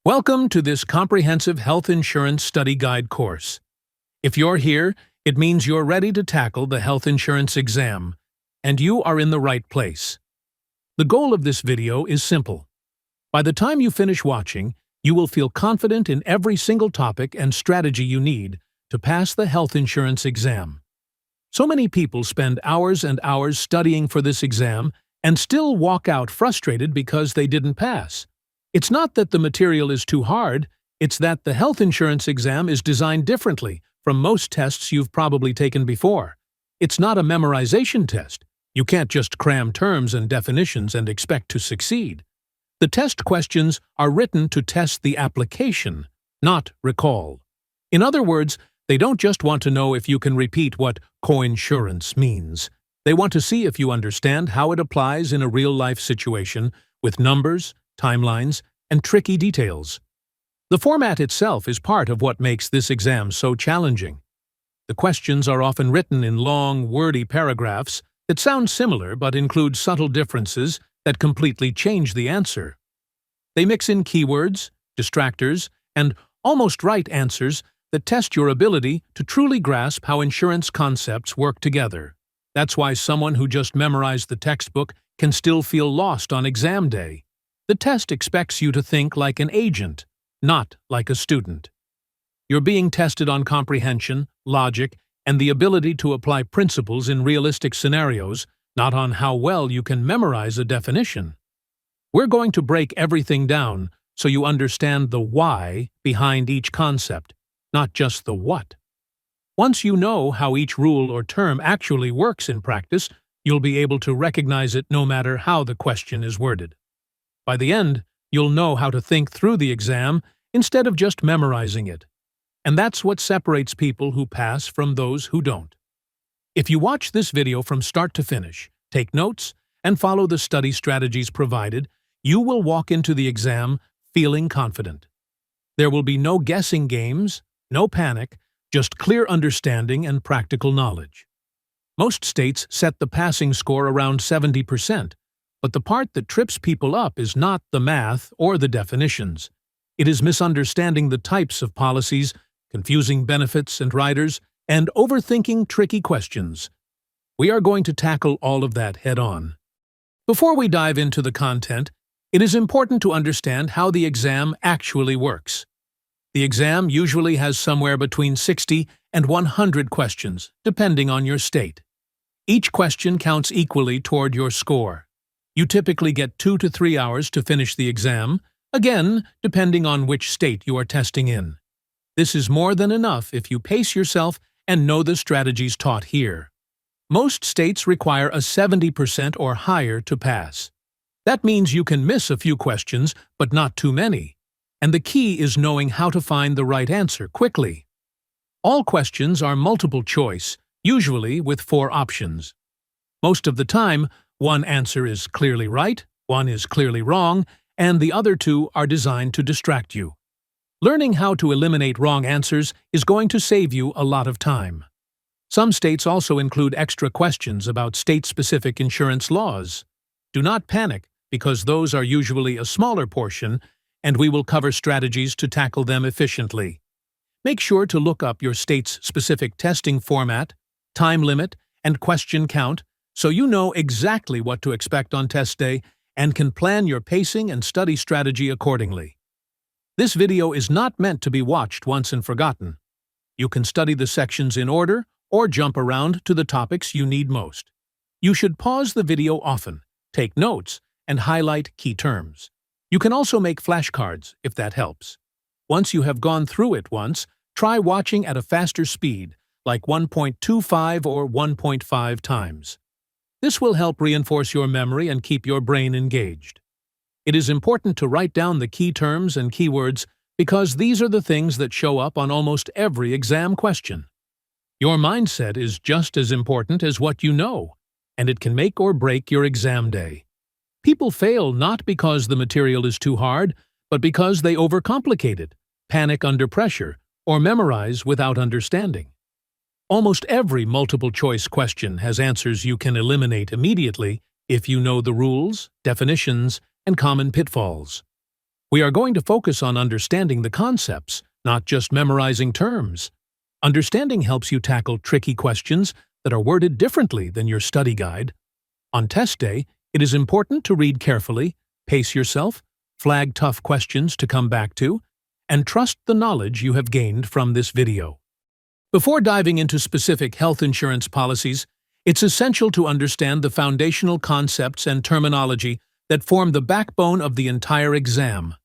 Welcome to this comprehensive health insurance study guide course. If you're here, it means you're ready to tackle the health insurance exam, and you are in the right place. The goal of this video is simple. By the time you finish watching, you will feel confident in every single topic and strategy you need to pass the health insurance exam. So many people spend hours and hours studying for this exam and still walk out frustrated because they didn't pass. It's not that the material is too hard, it's that the health insurance exam is designed differently from most tests you've probably taken before. It's not a memorization test. You can't just cram terms and definitions and expect to succeed. The test questions are written to test the application, not recall. In other words, they don't just want to know if you can repeat what coinsurance means. They want to see if you understand how it applies in a real-life situation with numbers, timelines, and tricky details. The format itself is part of what makes this exam so challenging. The questions are often written in long, wordy paragraphs that sound similar but include subtle differences that completely change the answer. They mix in keywords, distractors, and almost right answers that test your ability to truly grasp how insurance concepts work together. That's why someone who just memorized the textbook can still feel lost on exam day. The test expects you to think like an agent, not like a student. You're being tested on comprehension, logic, and the ability to apply principles in realistic scenarios, not on how well you can memorize a definition. We're going to break everything down so you understand the why behind each concept, not just the what. Once you know how each rule or term actually works in practice, you'll be able to recognize it no matter how the question is worded. By the end, you'll know how to think through the exam instead of just memorizing it. And that's what separates people who pass from those who don't. If you watch this video from start to finish, take notes, and follow the study strategies provided, you will walk into the exam feeling confident. There will be no guessing games, no panic, just clear understanding and practical knowledge. Most states set the passing score around 70%. But the part that trips people up is not the math or the definitions. It is misunderstanding the types of policies, confusing benefits and riders, and overthinking tricky questions. We are going to tackle all of that head-on. Before we dive into the content, it is important to understand how the exam actually works. The exam usually has somewhere between 60 and 100 questions, depending on your state. Each question counts equally toward your score. You typically get 2 to 3 hours to finish the exam, again, depending on which state you are testing in. This is more than enough if you pace yourself and know the strategies taught here. Most states require a 70% or higher to pass. That means you can miss a few questions, but not too many. And the key is knowing how to find the right answer quickly. All questions are multiple choice, usually with 4 options. Most of the time, one answer is clearly right, one is clearly wrong, and the other 2 are designed to distract you. Learning how to eliminate wrong answers is going to save you a lot of time. Some states also include extra questions about state-specific insurance laws. Do not panic, because those are usually a smaller portion, and we will cover strategies to tackle them efficiently. Make sure to look up your state's specific testing format, time limit, and question count, so you know exactly what to expect on test day and can plan your pacing and study strategy accordingly. This video is not meant to be watched once and forgotten. You can study the sections in order or jump around to the topics you need most. You should pause the video often, take notes, and highlight key terms. You can also make flashcards if that helps. Once you have gone through it once, try watching at a faster speed, like 1.25 or 1.5 times. This will help reinforce your memory and keep your brain engaged. It is important to write down the key terms and keywords because these are the things that show up on almost every exam question. Your mindset is just as important as what you know, and it can make or break your exam day. People fail not because the material is too hard, but because they overcomplicate it, panic under pressure, or memorize without understanding. Almost every multiple-choice question has answers you can eliminate immediately if you know the rules, definitions, and common pitfalls. We are going to focus on understanding the concepts, not just memorizing terms. Understanding helps you tackle tricky questions that are worded differently than your study guide. On test day, it is important to read carefully, pace yourself, flag tough questions to come back to, and trust the knowledge you have gained from this video. Before diving into specific health insurance policies, it's essential to understand the foundational concepts and terminology that form the backbone of the entire exam.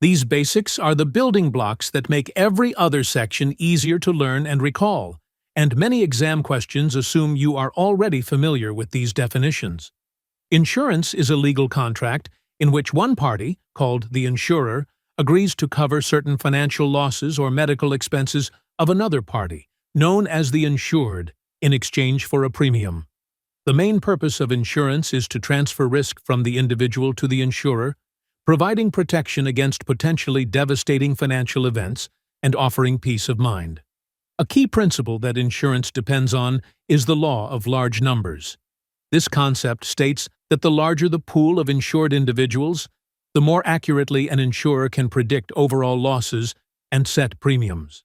These basics are the building blocks that make every other section easier to learn and recall, and many exam questions assume you are already familiar with these definitions. Insurance is a legal contract in which one party, called the insurer, agrees to cover certain financial losses or medical expenses of another party, known as the insured, in exchange for a premium. The main purpose of insurance is to transfer risk from the individual to the insurer, providing protection against potentially devastating financial events and offering peace of mind. A key principle that insurance depends on is the law of large numbers. This concept states that the larger the pool of insured individuals, the more accurately an insurer can predict overall losses and set premiums.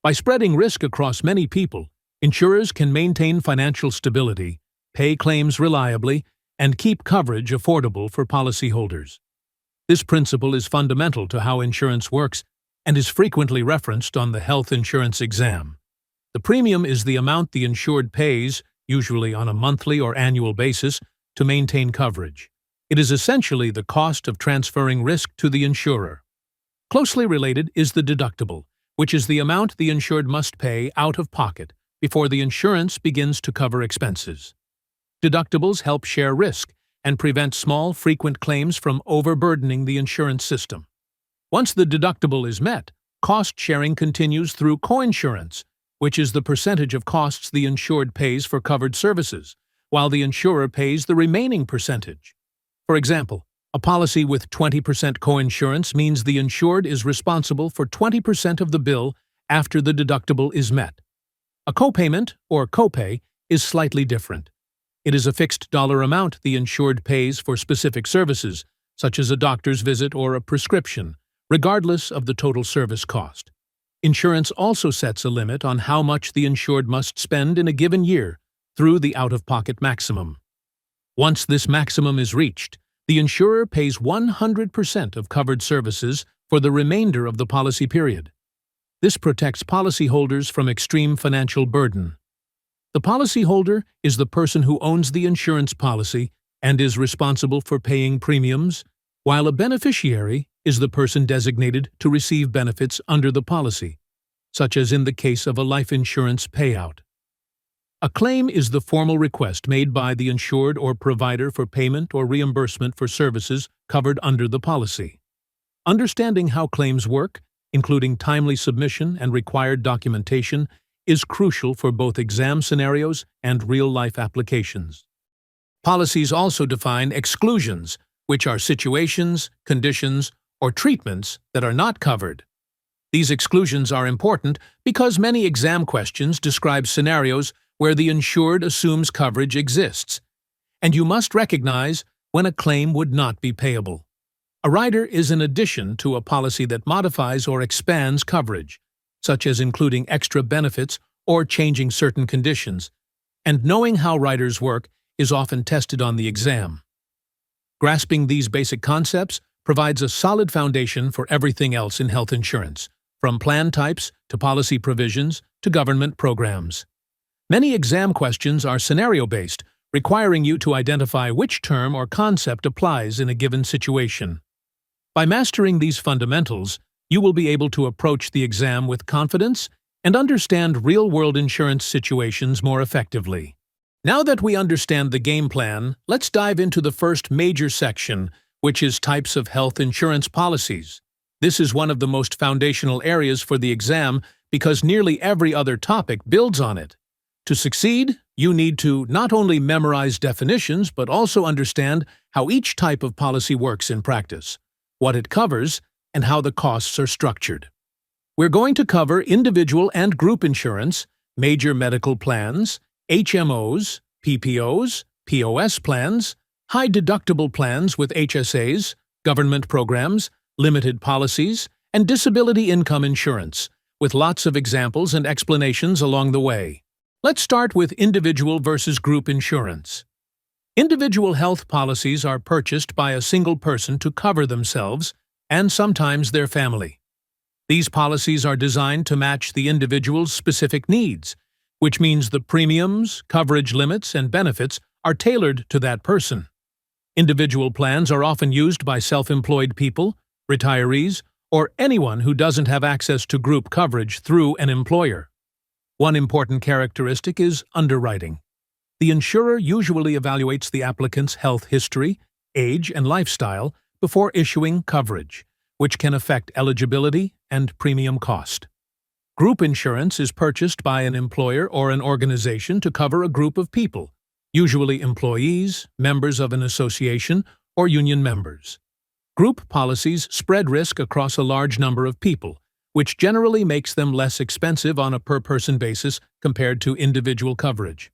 By spreading risk across many people, insurers can maintain financial stability, pay claims reliably, and keep coverage affordable for policyholders. This principle is fundamental to how insurance works and is frequently referenced on the health insurance exam. The premium is the amount the insured pays, usually on a monthly or annual basis, to maintain coverage. It is essentially the cost of transferring risk to the insurer. Closely related is the deductible, which is the amount the insured must pay out of pocket before the insurance begins to cover expenses. Deductibles help share risk and prevent small, frequent claims from overburdening the insurance system. Once the deductible is met, cost sharing continues through coinsurance, which is the percentage of costs the insured pays for covered services, while the insurer pays the remaining percentage. For example, a policy with 20% coinsurance means the insured is responsible for 20% of the bill after the deductible is met. A copayment, or copay, is slightly different. It is a fixed dollar amount the insured pays for specific services, such as a doctor's visit or a prescription, regardless of the total service cost. Insurance also sets a limit on how much the insured must spend in a given year through the out-of-pocket maximum. Once this maximum is reached, the insurer pays 100% of covered services for the remainder of the policy period. This protects policyholders from extreme financial burden. The policyholder is the person who owns the insurance policy and is responsible for paying premiums, while a beneficiary is the person designated to receive benefits under the policy, such as in the case of a life insurance payout. A claim is the formal request made by the insured or provider for payment or reimbursement for services covered under the policy. Understanding how claims work, including timely submission and required documentation, is crucial for both exam scenarios and real-life applications. Policies also define exclusions, which are situations, conditions, or treatments that are not covered. These exclusions are important because many exam questions describe scenarios where the insured assumes coverage exists, and you must recognize when a claim would not be payable. A rider is an addition to a policy that modifies or expands coverage, such as including extra benefits or changing certain conditions, and knowing how riders work is often tested on the exam. Grasping these basic concepts provides a solid foundation for everything else in health insurance, from plan types to policy provisions to government programs. Many exam questions are scenario-based, requiring you to identify which term or concept applies in a given situation. By mastering these fundamentals, you will be able to approach the exam with confidence and understand real-world insurance situations more effectively. Now that we understand the game plan, let's dive into the first major section, which is types of health insurance policies. This is one of the most foundational areas for the exam because nearly every other topic builds on it. To succeed, you need to not only memorize definitions but also understand how each type of policy works in practice, what it covers, and how the costs are structured. We're going to cover individual and group insurance, major medical plans, HMOs, PPOs, POS plans, high deductible plans with HSAs, government programs, limited policies, and disability income insurance, with lots of examples and explanations along the way. Let's start with individual versus group insurance. Individual health policies are purchased by a single person to cover themselves and sometimes their family. These policies are designed to match the individual's specific needs, which means the premiums, coverage limits, and benefits are tailored to that person. Individual plans are often used by self-employed people, retirees, or anyone who doesn't have access to group coverage through an employer. One important characteristic is underwriting. The insurer usually evaluates the applicant's health history, age, and lifestyle before issuing coverage, which can affect eligibility and premium cost. Group insurance is purchased by an employer or an organization to cover a group of people, usually employees, members of an association, or union members. Group policies spread risk across a large number of people, which generally makes them less expensive on a per-person basis compared to individual coverage.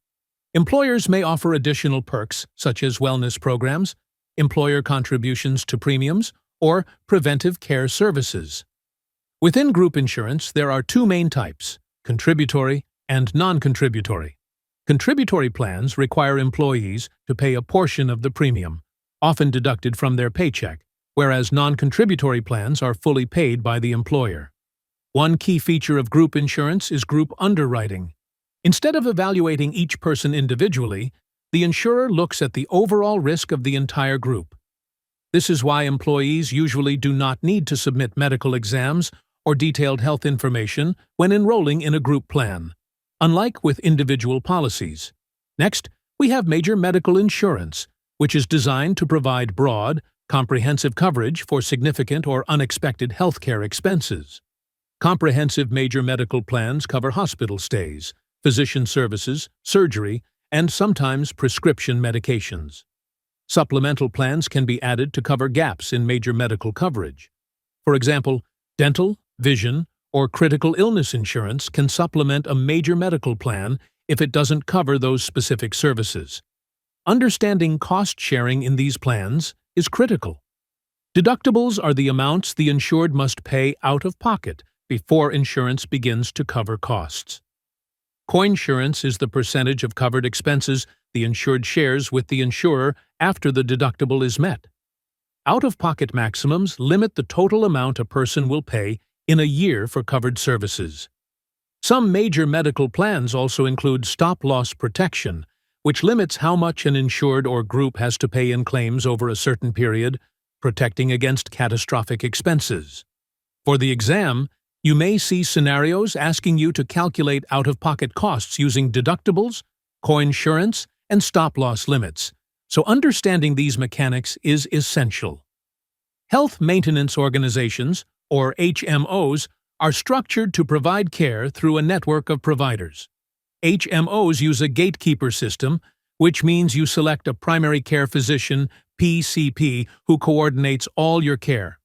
Employers may offer additional perks, such as wellness programs, employer contributions to premiums, or preventive care services. Within group insurance, there are two main types: contributory and non-contributory. Contributory plans require employees to pay a portion of the premium, often deducted from their paycheck, whereas non-contributory plans are fully paid by the employer. One key feature of group insurance is group underwriting. Instead of evaluating each person individually, the insurer looks at the overall risk of the entire group. This is why employees usually do not need to submit medical exams or detailed health information when enrolling in a group plan, unlike with individual policies. Next, we have major medical insurance, which is designed to provide broad, comprehensive coverage for significant or unexpected healthcare expenses. Comprehensive major medical plans cover hospital stays, physician services, surgery, and sometimes prescription medications. Supplemental plans can be added to cover gaps in major medical coverage. For example, dental, vision, or critical illness insurance can supplement a major medical plan if it doesn't cover those specific services. Understanding cost sharing in these plans is critical. Deductibles are the amounts the insured must pay out of pocket before insurance begins to cover costs. Coinsurance is the percentage of covered expenses the insured shares with the insurer after the deductible is met. Out-of-pocket maximums limit the total amount a person will pay in a year for covered services. Some major medical plans also include stop-loss protection, which limits how much an insured or group has to pay in claims over a certain period, protecting against catastrophic expenses. For the exam, you may see scenarios asking you to calculate out-of-pocket costs using deductibles, coinsurance, and stop-loss limits, so understanding these mechanics is essential. Health maintenance organizations, or HMOs, are structured to provide care through a network of providers. HMOs use a gatekeeper system, which means you select a primary care physician, PCP, who coordinates all your care.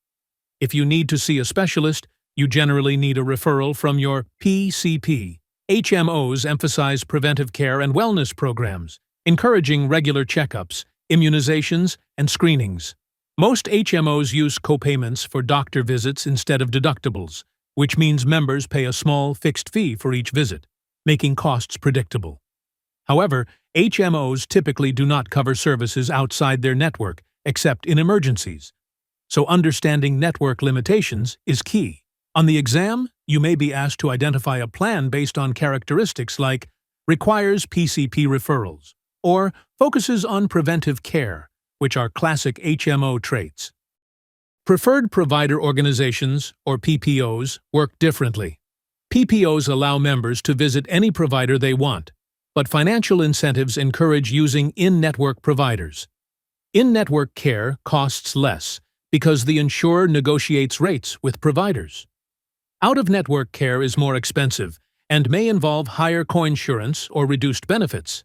If you need to see a specialist, you generally need a referral from your PCP. HMOs emphasize preventive care and wellness programs, encouraging regular checkups, immunizations, and screenings. Most HMOs use copayments for doctor visits instead of deductibles, which means members pay a small fixed fee for each visit, making costs predictable. However, HMOs typically do not cover services outside their network, except in emergencies. So understanding network limitations is key. On the exam, you may be asked to identify a plan based on characteristics like requires PCP referrals or focuses on preventive care, which are classic HMO traits. Preferred provider organizations, or PPOs, work differently. PPOs allow members to visit any provider they want, but financial incentives encourage using in-network providers. In-network care costs less because the insurer negotiates rates with providers. Out-of-network care is more expensive and may involve higher coinsurance or reduced benefits.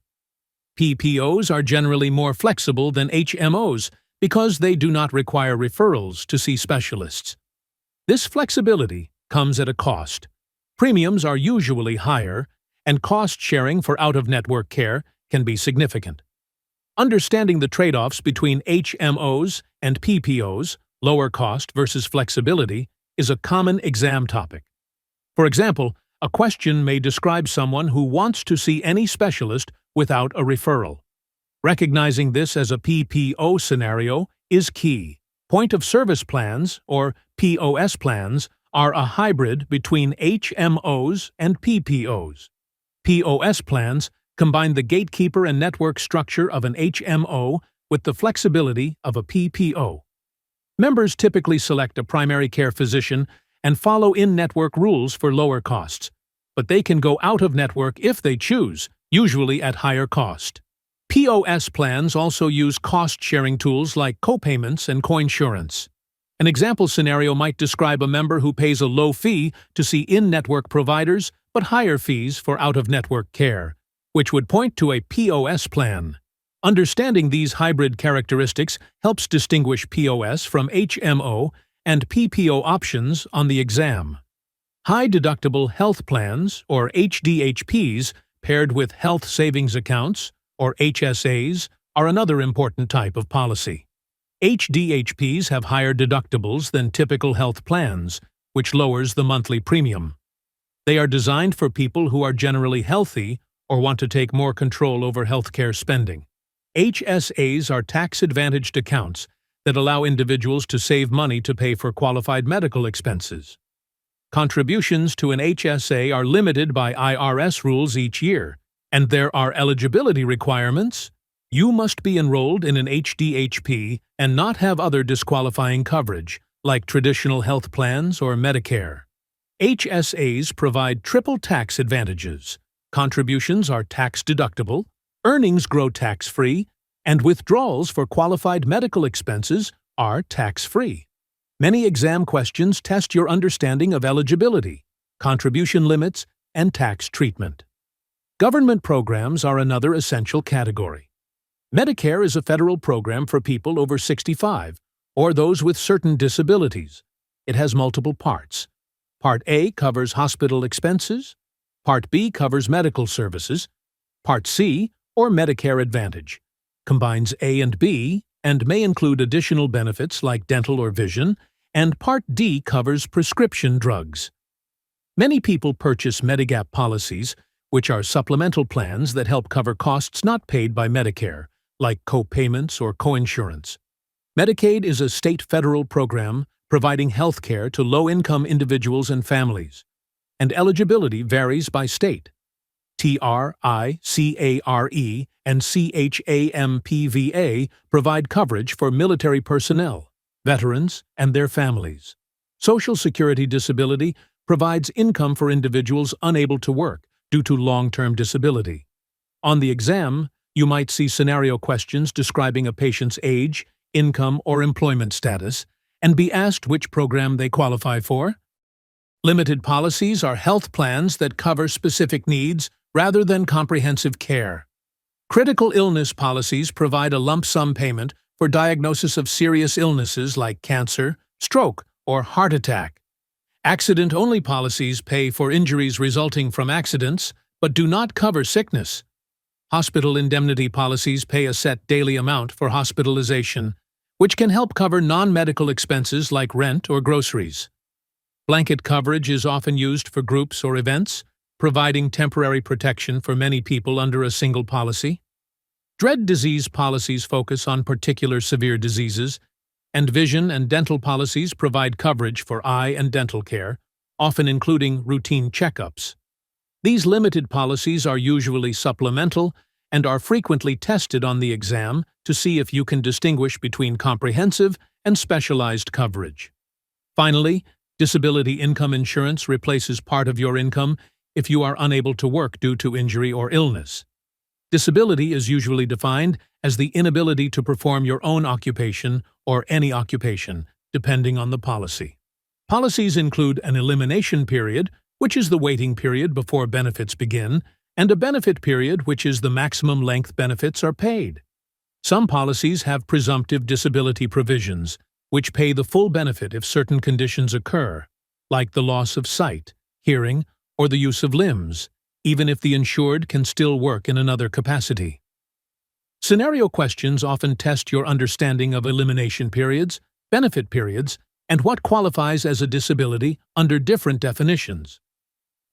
PPOs are generally more flexible than HMOs because they do not require referrals to see specialists. This flexibility comes at a cost. Premiums are usually higher, and cost sharing for out-of-network care can be significant. Understanding the trade-offs between HMOs and PPOs Lower cost versus flexibility is a common exam topic. For example, a question may describe someone who wants to see any specialist without a referral. Recognizing this as a PPO scenario is key. Point-of-service plans, or POS plans, are a hybrid between HMOs and PPOs. POS plans combine the gatekeeper and network structure of an HMO with the flexibility of a PPO. Members typically select a primary care physician and follow in-network rules for lower costs, but they can go out of network if they choose, usually at higher cost. POS plans also use cost-sharing tools like copayments and coinsurance. An example scenario might describe a member who pays a low fee to see in-network providers but higher fees for out-of-network care, which would point to a POS plan. Understanding these hybrid characteristics helps distinguish POS from HMO and PPO options on the exam. High-deductible health plans, or HDHPs, paired with health savings accounts, or HSAs, are another important type of policy. HDHPs have higher deductibles than typical health plans, which lowers the monthly premium. They are designed for people who are generally healthy or want to take more control over healthcare spending. HSAs are tax-advantaged accounts that allow individuals to save money to pay for qualified medical expenses. Contributions to an HSA are limited by IRS rules each year, and there are eligibility requirements. You must be enrolled in an HDHP and not have other disqualifying coverage, like traditional health plans or Medicare. HSAs provide triple tax advantages. Contributions are tax-deductible, earnings grow tax-free, and withdrawals for qualified medical expenses are tax-free. Many exam questions test your understanding of eligibility, contribution limits, and tax treatment. Government programs are another essential category. Medicare is a federal program for people over 65 or those with certain disabilities. It has multiple parts. Part A covers hospital expenses. Part B covers medical services. Part C, or Medicare Advantage, combines A and B and may include additional benefits like dental or vision, and Part D covers prescription drugs. Many people purchase Medigap policies, which are supplemental plans that help cover costs not paid by Medicare, like co-payments or coinsurance. Medicaid is a state-federal program providing health care to low-income individuals and families, and eligibility varies by state. TRICARE and CHAMPVA provide coverage for military personnel, veterans, and their families. Social Security disability provides income for individuals unable to work due to long-term disability. On the exam, you might see scenario questions describing a patient's age, income, or employment status, and be asked which program they qualify for. Limited policies are health plans that cover specific needs rather than comprehensive care. Critical illness policies provide a lump sum payment for diagnosis of serious illnesses like cancer, stroke, or heart attack. Accident-only policies pay for injuries resulting from accidents, but do not cover sickness. Hospital indemnity policies pay a set daily amount for hospitalization, which can help cover non-medical expenses like rent or groceries. Blanket coverage is often used for groups or events, providing temporary protection for many people under a single policy. Dread disease policies focus on particular severe diseases, and vision and dental policies provide coverage for eye and dental care, often including routine checkups. These limited policies are usually supplemental and are frequently tested on the exam to see if you can distinguish between comprehensive and specialized coverage. Finally, disability income insurance replaces part of your income if you are unable to work due to injury or illness. Disability is usually defined as the inability to perform your own occupation or any occupation, depending on the policy. Policies include an elimination period, which is the waiting period before benefits begin, and a benefit period, which is the maximum length benefits are paid. Some policies have presumptive disability provisions, which pay the full benefit if certain conditions occur, like the loss of sight, hearing, or the use of limbs, even if the insured can still work in another capacity. Scenario questions often test your understanding of elimination periods, benefit periods, and what qualifies as a disability under different definitions.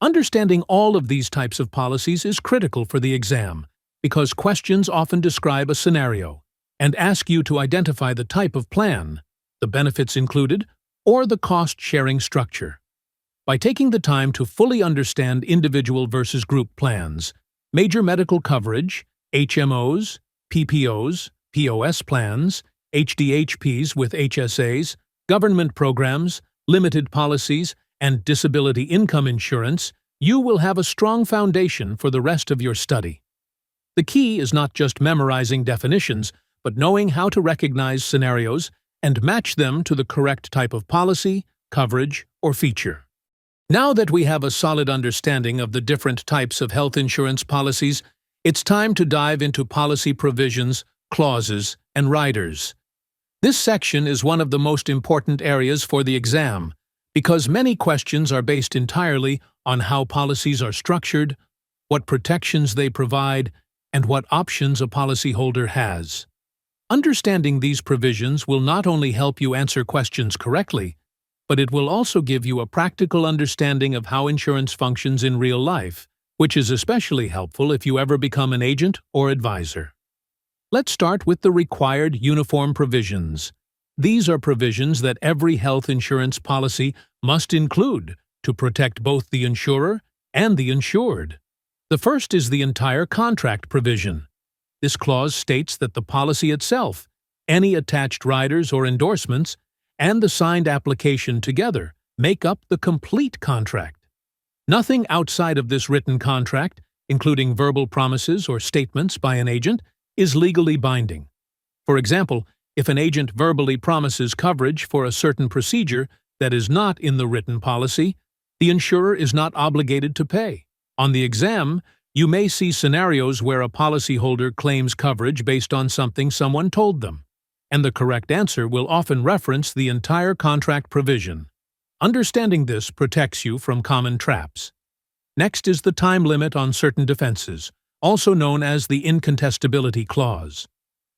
Understanding all of these types of policies is critical for the exam because questions often describe a scenario and ask you to identify the type of plan, the benefits included, or the cost-sharing structure. By taking the time to fully understand individual versus group plans, major medical coverage, HMOs, PPOs, POS plans, HDHPs with HSAs, government programs, limited policies, and disability income insurance, you will have a strong foundation for the rest of your study. The key is not just memorizing definitions, but knowing how to recognize scenarios and match them to the correct type of policy, coverage, or feature. Now that we have a solid understanding of the different types of health insurance policies, it's time to dive into policy provisions, clauses, and riders. This section is one of the most important areas for the exam, because many questions are based entirely on how policies are structured, what protections they provide, and what options a policyholder has. Understanding these provisions will not only help you answer questions correctly, but it will also give you a practical understanding of how insurance functions in real life, which is especially helpful if you ever become an agent or advisor. Let's start with the required uniform provisions. These are provisions that every health insurance policy must include to protect both the insurer and the insured. The first is the entire contract provision. This clause states that the policy itself, any attached riders or endorsements, and the signed application together make up the complete contract. Nothing outside of this written contract, including verbal promises or statements by an agent, is legally binding. For example, if an agent verbally promises coverage for a certain procedure that is not in the written policy, the insurer is not obligated to pay. On the exam, you may see scenarios where a policyholder claims coverage based on something someone told them, and the correct answer will often reference the entire contract provision. Understanding this protects you from common traps. Next is the time limit on certain defenses, also known as the incontestability clause.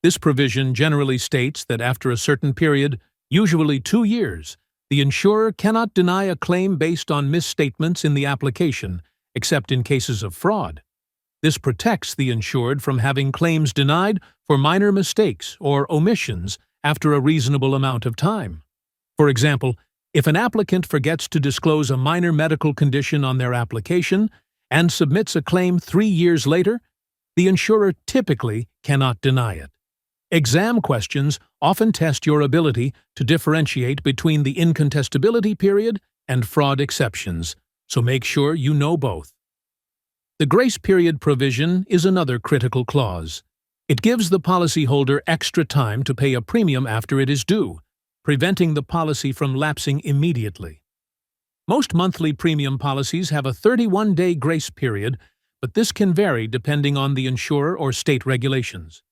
This provision generally states that after a certain period, usually 2 years, the insurer cannot deny a claim based on misstatements in the application, except in cases of fraud. This protects the insured from having claims denied for minor mistakes or omissions after a reasonable amount of time. For example, if an applicant forgets to disclose a minor medical condition on their application and submits a claim 3 years later, the insurer typically cannot deny it. Exam questions often test your ability to differentiate between the incontestability period and fraud exceptions, so make sure you know both. The grace period provision is another critical clause. It gives the policyholder extra time to pay a premium after it is due, preventing the policy from lapsing immediately. Most monthly premium policies have a 31-day grace period, but this can vary depending on the insurer or state regulations.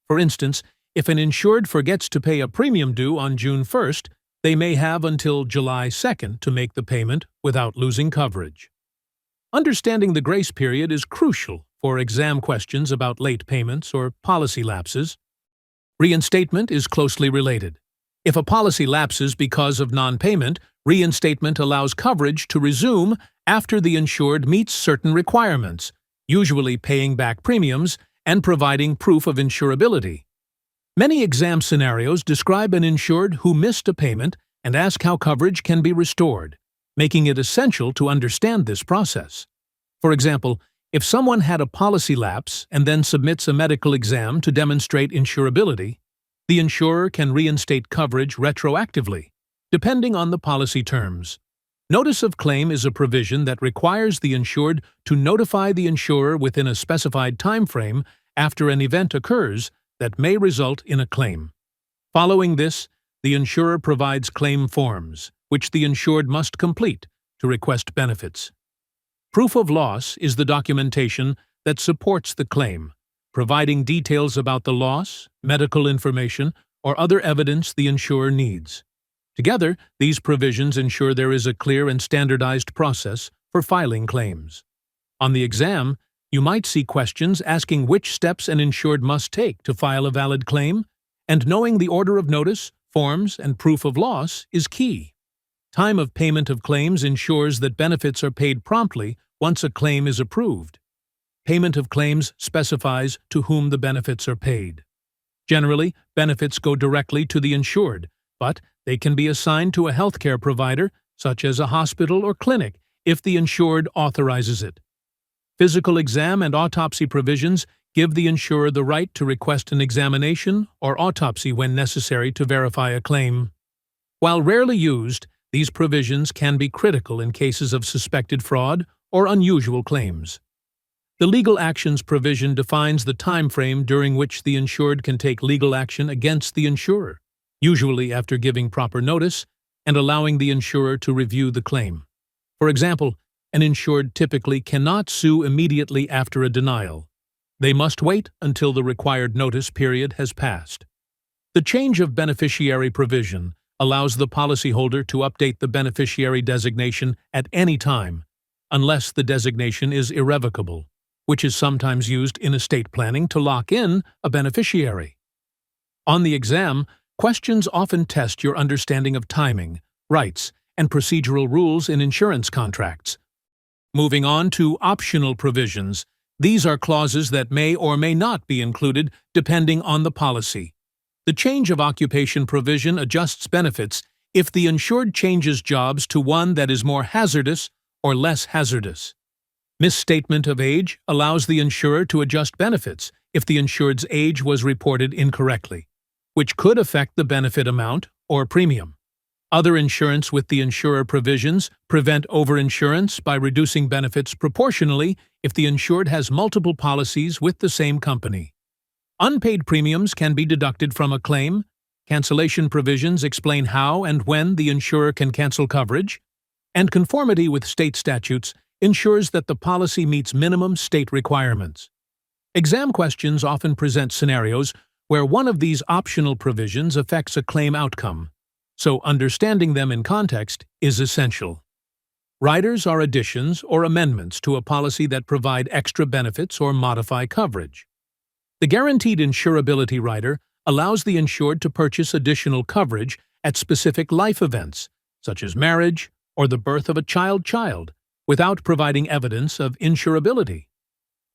For instance, if an insured forgets to pay a premium due on June 1st, they may have until July 2nd to make the payment without losing coverage. Understanding the grace period is crucial for exam questions about late payments or policy lapses. Reinstatement is closely related. If a policy lapses because of non-payment, reinstatement allows coverage to resume after the insured meets certain requirements, usually paying back premiums and providing proof of insurability. Many exam scenarios describe an insured who missed a payment and ask how coverage can be restored, making it essential to understand this process. For example, if someone had a policy lapse and then submits a medical exam to demonstrate insurability, the insurer can reinstate coverage retroactively, depending on the policy terms. Notice of claim is a provision that requires the insured to notify the insurer within a specified time frame after an event occurs that may result in a claim. Following this, the insurer provides claim forms, which the insured must complete to request benefits. Proof of loss is the documentation that supports the claim, providing details about the loss, medical information, or other evidence the insurer needs. Together, these provisions ensure there is a clear and standardized process for filing claims. On the exam, you might see questions asking which steps an insured must take to file a valid claim, and knowing the order of notice, forms, and proof of loss is key. Time of payment of claims ensures that benefits are paid promptly once a claim is approved. Payment of claims specifies to whom the benefits are paid. Generally, benefits go directly to the insured, but they can be assigned to a healthcare provider, such as a hospital or clinic, if the insured authorizes it. Physical exam and autopsy provisions give the insurer the right to request an examination or autopsy when necessary to verify a claim. While rarely used, these provisions can be critical in cases of suspected fraud or unusual claims. The legal actions provision defines the time frame during which the insured can take legal action against the insurer, usually after giving proper notice and allowing the insurer to review the claim. For example, an insured typically cannot sue immediately after a denial. They must wait until the required notice period has passed. The change of beneficiary provision allows the policyholder to update the beneficiary designation at any time, unless the designation is irrevocable, which is sometimes used in estate planning to lock in a beneficiary. On the exam, questions often test your understanding of timing, rights, and procedural rules in insurance contracts. Moving on to optional provisions, these are clauses that may or may not be included depending on the policy. The change of occupation provision adjusts benefits if the insured changes jobs to one that is more hazardous or less hazardous. Misstatement of age allows the insurer to adjust benefits if the insured's age was reported incorrectly, which could affect the benefit amount or premium. Other insurance with the insurer provisions prevent overinsurance by reducing benefits proportionally if the insured has multiple policies with the same company. Unpaid premiums can be deducted from a claim. Cancellation provisions explain how and when the insurer can cancel coverage, and conformity with state statutes ensures that the policy meets minimum state requirements. Exam questions often present scenarios where one of these optional provisions affects a claim outcome, so understanding them in context is essential. Riders are additions or amendments to a policy that provide extra benefits or modify coverage. The Guaranteed Insurability Rider allows the insured to purchase additional coverage at specific life events, such as marriage or the birth of a child, without providing evidence of insurability.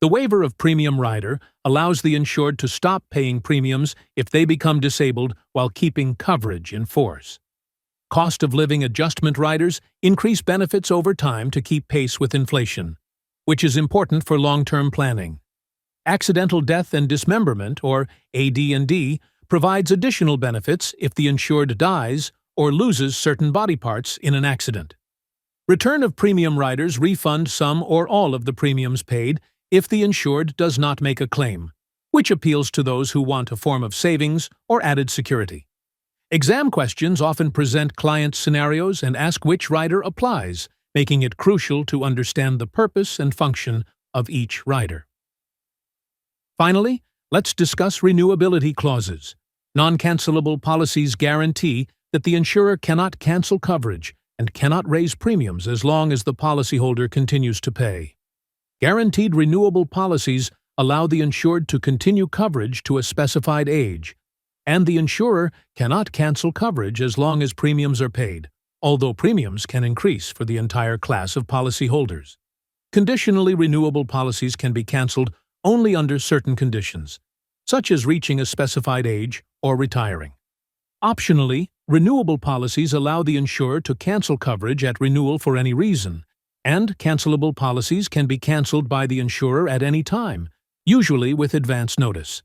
The waiver of premium rider allows the insured to stop paying premiums if they become disabled while keeping coverage in force. Cost of living adjustment riders increase benefits over time to keep pace with inflation, which is important for long-term planning. Accidental death and dismemberment, or AD&D, provides additional benefits if the insured dies or loses certain body parts in an accident. Return of premium riders refund some or all of the premiums paid if the insured does not make a claim, which appeals to those who want a form of savings or added security. Exam questions often present client scenarios and ask which rider applies, making it crucial to understand the purpose and function of each rider. Finally, let's discuss renewability clauses. Non-cancelable policies guarantee that the insurer cannot cancel coverage and cannot raise premiums as long as the policyholder continues to pay. Guaranteed renewable policies allow the insured to continue coverage to a specified age, and the insurer cannot cancel coverage as long as premiums are paid, although premiums can increase for the entire class of policyholders. Conditionally renewable policies can be canceled only under certain conditions, such as reaching a specified age or retiring. Optionally, renewable policies allow the insurer to cancel coverage at renewal for any reason, and cancelable policies can be canceled by the insurer at any time, usually with advance notice.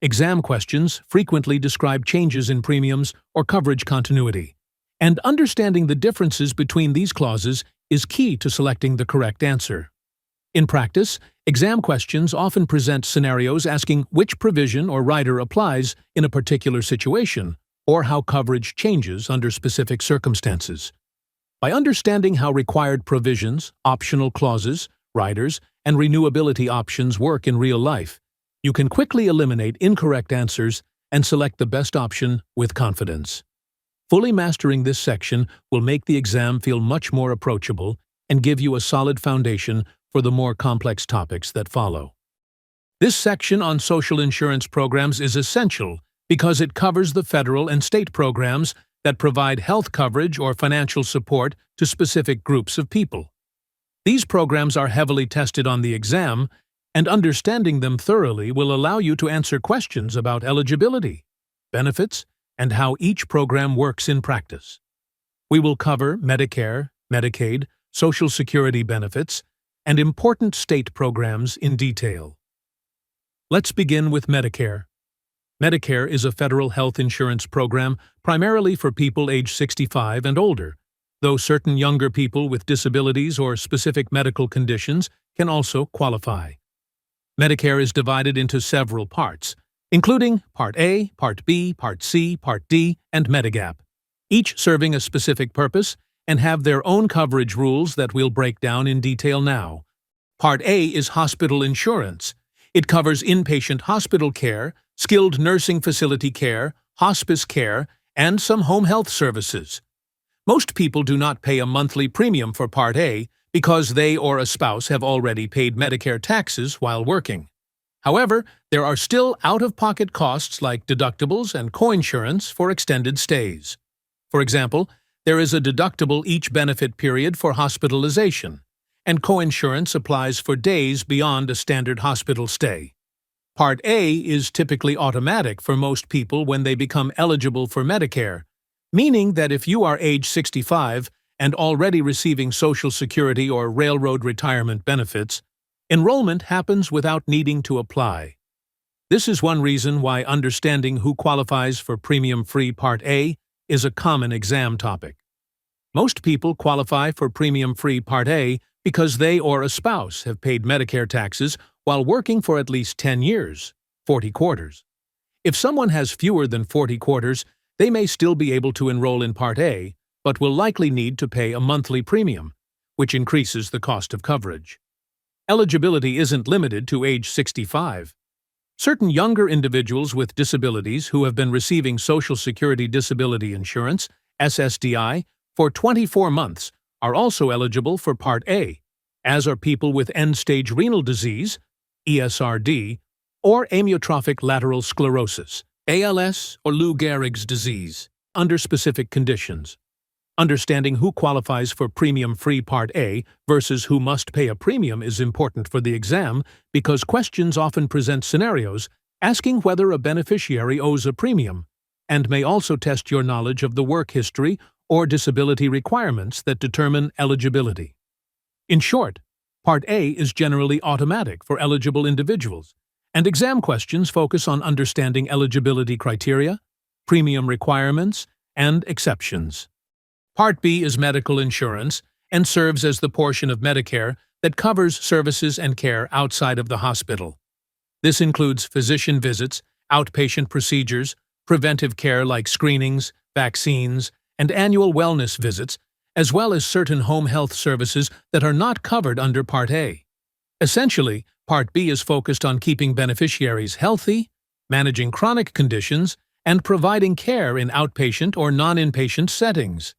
Exam questions frequently describe changes in premiums or coverage continuity, and understanding the differences between these clauses is key to selecting the correct answer. In practice, exam questions often present scenarios asking which provision or rider applies in a particular situation, or how coverage changes under specific circumstances. By understanding how required provisions, optional clauses, riders, and renewability options work in real life, you can quickly eliminate incorrect answers and select the best option with confidence. Fully mastering this section will make the exam feel much more approachable and give you a solid foundation for the more complex topics that follow. This section on social insurance programs is essential because it covers the federal and state programs that provide health coverage or financial support to specific groups of people. These programs are heavily tested on the exam, and understanding them thoroughly will allow you to answer questions about eligibility, benefits, and how each program works in practice. We will cover Medicare, Medicaid, Social Security benefits, and important state programs in detail. Let's begin with Medicare. Medicare is a federal health insurance program primarily for people age 65 and older, though certain younger people with disabilities or specific medical conditions can also qualify. Medicare is divided into several parts, including Part A, Part B, Part C, Part D, and Medigap, each serving a specific purpose and have their own coverage rules that we'll break down in detail now. Part A is hospital insurance. It covers inpatient hospital care, skilled nursing facility care, hospice care, and some home health services. Most people do not pay a monthly premium for Part A because they or a spouse have already paid Medicare taxes while working. However, there are still out-of-pocket costs like deductibles and coinsurance for extended stays. For example, there is a deductible each benefit period for hospitalization, and coinsurance applies for days beyond a standard hospital stay. Part A is typically automatic for most people when they become eligible for Medicare, meaning that if you are age 65 and already receiving Social Security or railroad retirement benefits, enrollment happens without needing to apply. This is one reason why understanding who qualifies for premium-free Part A is a common exam topic. Most people qualify for premium-free Part A because they or a spouse have paid Medicare taxes while working for at least 10 years, 40 quarters. If someone has fewer than 40 quarters, they may still be able to enroll in Part A, but will likely need to pay a monthly premium, which increases the cost of coverage. Eligibility isn't limited to age 65. Certain younger individuals with disabilities who have been receiving Social Security Disability Insurance, SSDI, for 24 months are also eligible for Part A, as are people with end-stage renal disease, ESRD, or amyotrophic lateral sclerosis, ALS, or Lou Gehrig's disease, under specific conditions. Understanding who qualifies for premium-free Part A versus who must pay a premium is important for the exam because questions often present scenarios asking whether a beneficiary owes a premium, and may also test your knowledge of the work history or disability requirements that determine eligibility. In short, Part A is generally automatic for eligible individuals, and exam questions focus on understanding eligibility criteria, premium requirements, and exceptions. Part B is medical insurance and serves as the portion of Medicare that covers services and care outside of the hospital. This includes physician visits, outpatient procedures, preventive care like screenings, vaccines, and annual wellness visits, as well as certain home health services that are not covered under Part A. Essentially, Part B is focused on keeping beneficiaries healthy, managing chronic conditions, and providing care in outpatient or non-inpatient settings.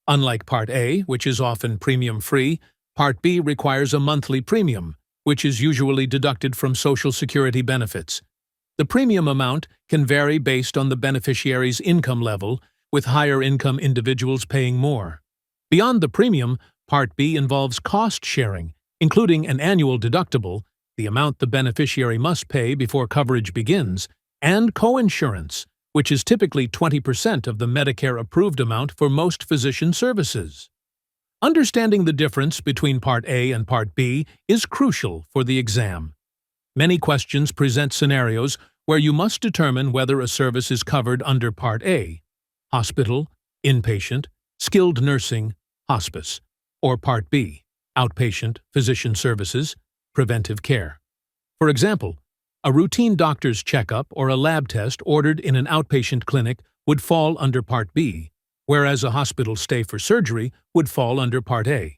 Unlike Part A, which is often premium-free, Part B requires a monthly premium, which is usually deducted from Social Security benefits. The premium amount can vary based on the beneficiary's income level, with higher-income individuals paying more. Beyond the premium, Part B involves cost-sharing, including an annual deductible, the amount the beneficiary must pay before coverage begins, and coinsurance, which is typically 20% of the Medicare-approved amount for most physician services. Understanding the difference between Part A and Part B is crucial for the exam. Many questions present scenarios where you must determine whether a service is covered under Part A, hospital, inpatient, skilled nursing, hospice, or Part B, outpatient, physician services, preventive care. For example, a routine doctor's checkup or a lab test ordered in an outpatient clinic would fall under Part B, whereas a hospital stay for surgery would fall under Part A.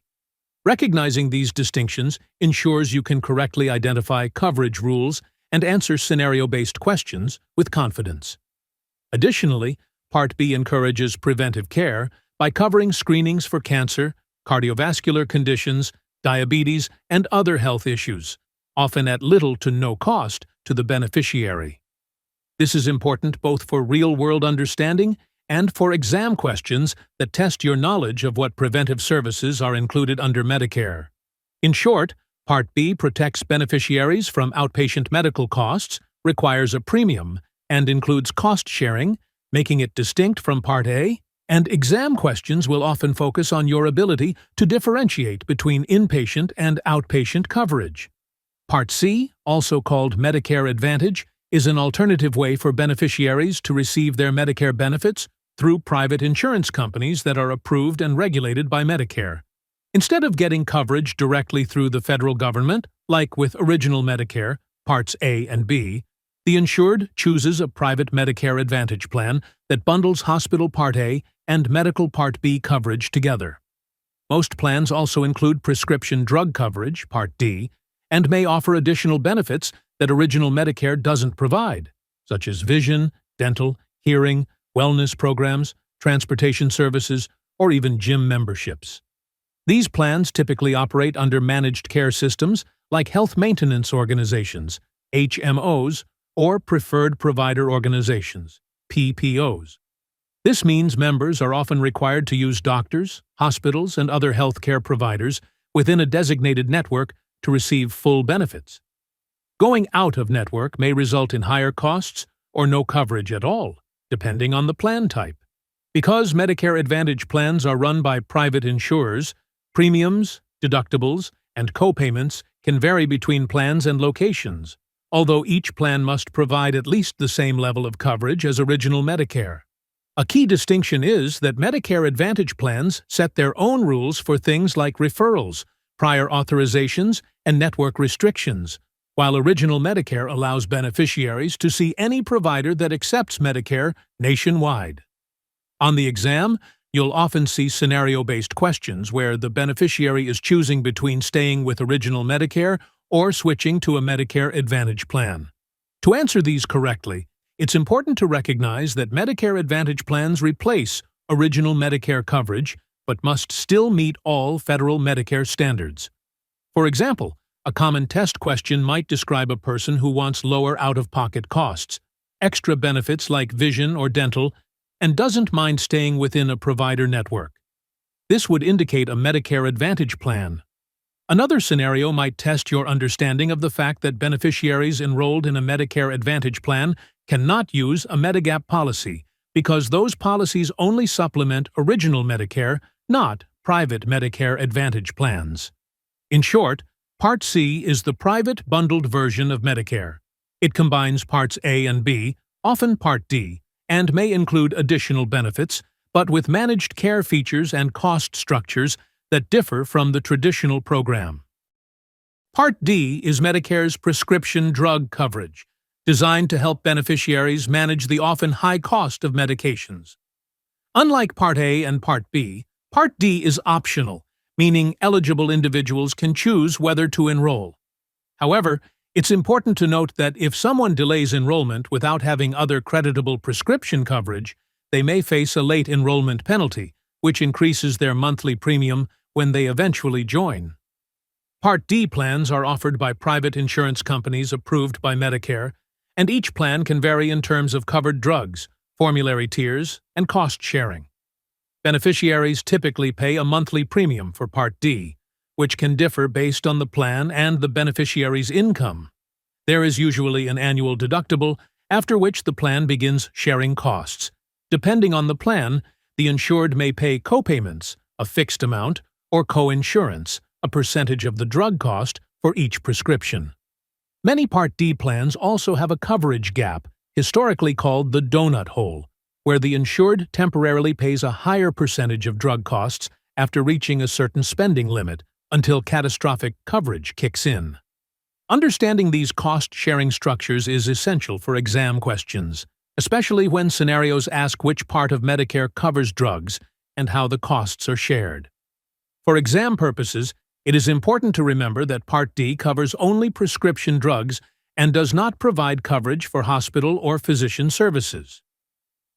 Recognizing these distinctions ensures you can correctly identify coverage rules and answer scenario-based questions with confidence. Additionally, Part B encourages preventive care by covering screenings for cancer, cardiovascular conditions, diabetes, and other health issues, often at little to no cost to the beneficiary. This is important both for real-world understanding and for exam questions that test your knowledge of what preventive services are included under Medicare. In short, Part B protects beneficiaries from outpatient medical costs, requires a premium, and includes cost sharing, making it distinct from Part A, and exam questions will often focus on your ability to differentiate between inpatient and outpatient coverage. Part C, also called Medicare Advantage, is an alternative way for beneficiaries to receive their Medicare benefits through private insurance companies that are approved and regulated by Medicare. Instead of getting coverage directly through the federal government, like with Original Medicare, Parts A and B, the insured chooses a private Medicare Advantage plan that bundles Hospital Part A and Medical Part B coverage together. Most plans also include prescription drug coverage, Part D, and may offer additional benefits that Original Medicare doesn't provide, such as vision, dental, hearing, wellness programs, transportation services, or even gym memberships. These plans typically operate under managed care systems like health maintenance organizations, HMOs, or preferred provider organizations, PPOs. This means members are often required to use doctors, hospitals, and other healthcare providers within a designated network to receive full benefits. Going out of network may result in higher costs or no coverage at all, depending on the plan type. Because Medicare Advantage plans are run by private insurers, premiums, deductibles, and co-payments can vary between plans and locations, although each plan must provide at least the same level of coverage as Original Medicare. A key distinction is that Medicare Advantage plans set their own rules for things like referrals, prior authorizations, and network restrictions, while Original Medicare allows beneficiaries to see any provider that accepts Medicare nationwide. On the exam, you'll often see scenario-based questions where the beneficiary is choosing between staying with Original Medicare or switching to a Medicare Advantage plan. To answer these correctly, it's important to recognize that Medicare Advantage plans replace Original Medicare coverage but must still meet all federal Medicare standards. For example, a common test question might describe a person who wants lower out-of-pocket costs, extra benefits like vision or dental, and doesn't mind staying within a provider network. This would indicate a Medicare Advantage plan. Another scenario might test your understanding of the fact that beneficiaries enrolled in a Medicare Advantage plan cannot use a Medigap policy because those policies only supplement Original Medicare, not private Medicare Advantage plans. In short, Part C is the private bundled version of Medicare. It combines Parts A and B, often Part D, and may include additional benefits, but with managed care features and cost structures that differ from the traditional program. Part D is Medicare's prescription drug coverage, designed to help beneficiaries manage the often high cost of medications. Unlike Part A and Part B, Part D is optional, meaning eligible individuals can choose whether to enroll. However, it's important to note that if someone delays enrollment without having other creditable prescription coverage, they may face a late enrollment penalty, which increases their monthly premium when they eventually join. Part D plans are offered by private insurance companies approved by Medicare, and each plan can vary in terms of covered drugs, formulary tiers, and cost sharing. Beneficiaries typically pay a monthly premium for Part D, which can differ based on the plan and the beneficiary's income. There is usually an annual deductible, after which the plan begins sharing costs. Depending on the plan, the insured may pay co-payments, a fixed amount, or coinsurance, a percentage of the drug cost for each prescription. Many Part D plans also have a coverage gap, historically called the donut hole, where the insured temporarily pays a higher percentage of drug costs after reaching a certain spending limit until catastrophic coverage kicks in. Understanding these cost-sharing structures is essential for exam questions, especially when scenarios ask which part of Medicare covers drugs and how the costs are shared. For exam purposes, it is important to remember that Part D covers only prescription drugs and does not provide coverage for hospital or physician services.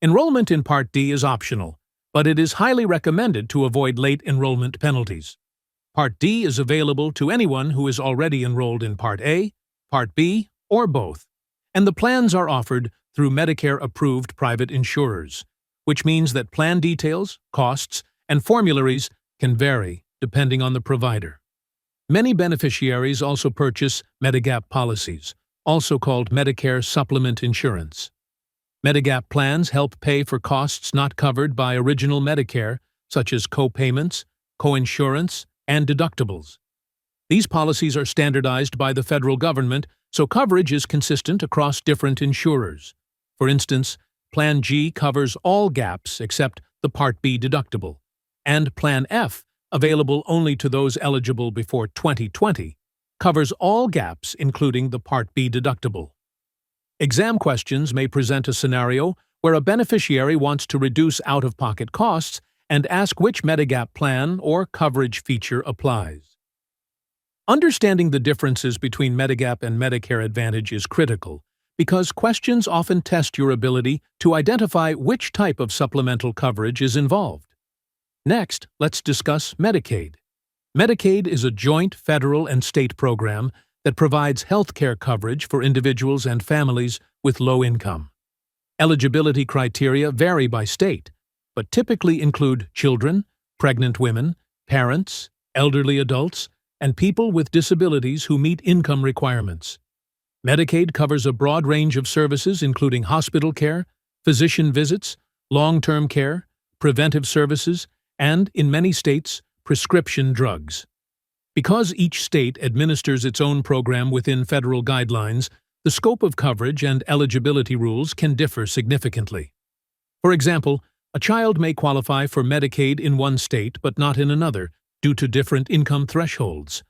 Enrollment in Part D is optional, but it is highly recommended to avoid late enrollment penalties. Part D is available to anyone who is already enrolled in Part A, Part B, or both, And the plans are offered through Medicare-approved private insurers, which means that plan details, costs, and formularies can vary depending on the provider. Many beneficiaries also purchase Medigap policies, also called Medicare Supplement Insurance. Medigap plans help pay for costs not covered by original Medicare, such as co-payments, coinsurance, and deductibles. These policies are standardized by the federal government, so coverage is consistent across different insurers. For instance, Plan G covers all gaps except the Part B deductible, and Plan F, available only to those eligible before 2020, covers all gaps including the Part B deductible. Exam questions may present a scenario where a beneficiary wants to reduce out-of-pocket costs and ask which Medigap plan or coverage feature applies. Understanding the differences between Medigap and Medicare Advantage is critical because questions often test your ability to identify which type of supplemental coverage is involved. Next, let's discuss Medicaid. Medicaid is a joint federal and state program that provides health care coverage for individuals and families with low income. Eligibility criteria vary by state, but typically include children, pregnant women, parents, elderly adults, and people with disabilities who meet income requirements. Medicaid covers a broad range of services including hospital care, physician visits, long-term care, preventive services, and, in many states, prescription drugs. Because each state administers its own program within federal guidelines, the scope of coverage and eligibility rules can differ significantly. For example, a child may qualify for Medicaid in one state but not in another due to different income thresholds.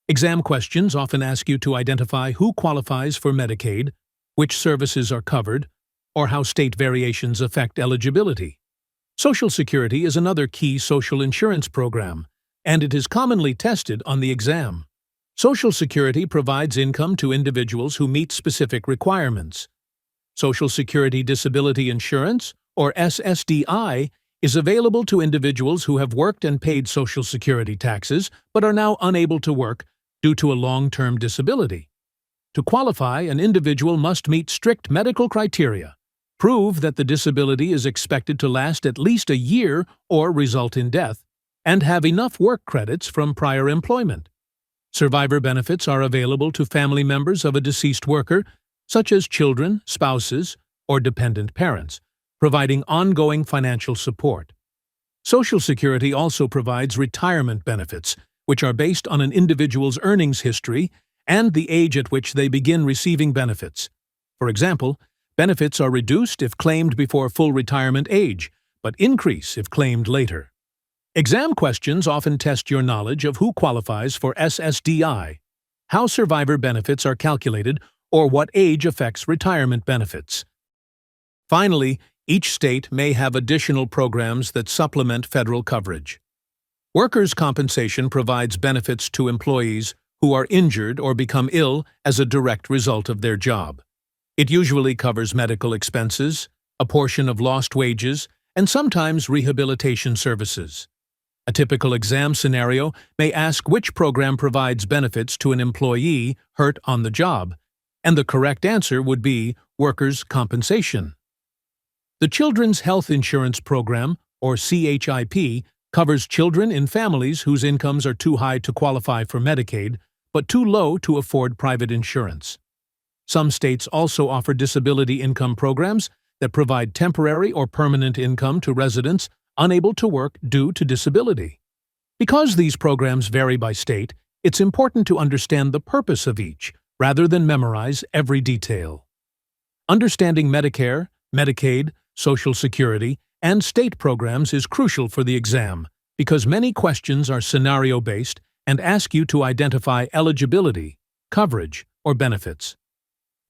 Exam questions often ask you to identify who qualifies for Medicaid, which services are covered, or how state variations affect eligibility. Social Security is another key social insurance program, and it is commonly tested on the exam. Social Security provides income to individuals who meet specific requirements. Social Security Disability Insurance, or SSDI, is available to individuals who have worked and paid Social Security taxes but are now unable to work due to a long-term disability. To qualify, an individual must meet strict medical criteria, prove that the disability is expected to last at least a year or result in death, and have enough work credits from prior employment. Survivor benefits are available to family members of a deceased worker, such as children, spouses, or dependent parents, providing ongoing financial support. Social Security also provides retirement benefits, which are based on an individual's earnings history and the age at which they begin receiving benefits. For example, benefits are reduced if claimed before full retirement age, but increase if claimed later. Exam questions often test your knowledge of who qualifies for SSDI, how survivor benefits are calculated, or what age affects retirement benefits. Finally, each state may have additional programs that supplement federal coverage. Workers' compensation provides benefits to employees who are injured or become ill as a direct result of their job. It usually covers medical expenses, a portion of lost wages, and sometimes rehabilitation services. A typical exam scenario may ask which program provides benefits to an employee hurt on the job, and the correct answer would be workers' compensation. The Children's Health Insurance Program, or CHIP, covers children in families whose incomes are too high to qualify for Medicaid, but too low to afford private insurance. Some states also offer disability income programs that provide temporary or permanent income to residents unable to work due to disability. Because these programs vary by state, it's important to understand the purpose of each, rather than memorize every detail. Understanding Medicare, Medicaid, Social Security, and state programs is crucial for the exam because many questions are scenario-based and ask you to identify eligibility, coverage, or benefits.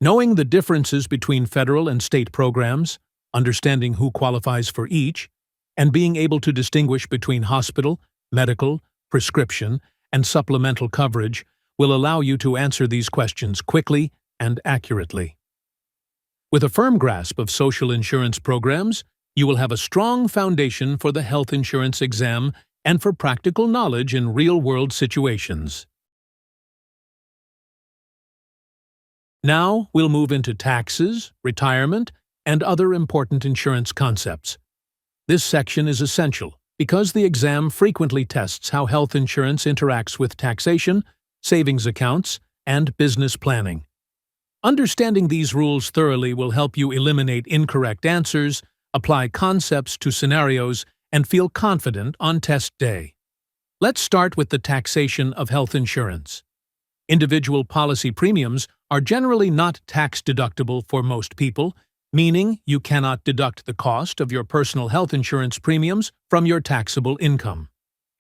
Knowing the differences between federal and state programs, understanding who qualifies for each, and being able to distinguish between hospital, medical, prescription, and supplemental coverage will allow you to answer these questions quickly and accurately. With a firm grasp of social insurance programs, you will have a strong foundation for the health insurance exam and for practical knowledge in real-world situations. Now we'll move into taxes, retirement, and other important insurance concepts. This section is essential because the exam frequently tests how health insurance interacts with taxation, savings accounts, and business planning. Understanding these rules thoroughly will help you eliminate incorrect answers, apply concepts to scenarios, and feel confident on test day. Let's start with the taxation of health insurance. Individual policy premiums are generally not tax-deductible for most people, meaning you cannot deduct the cost of your personal health insurance premiums from your taxable income.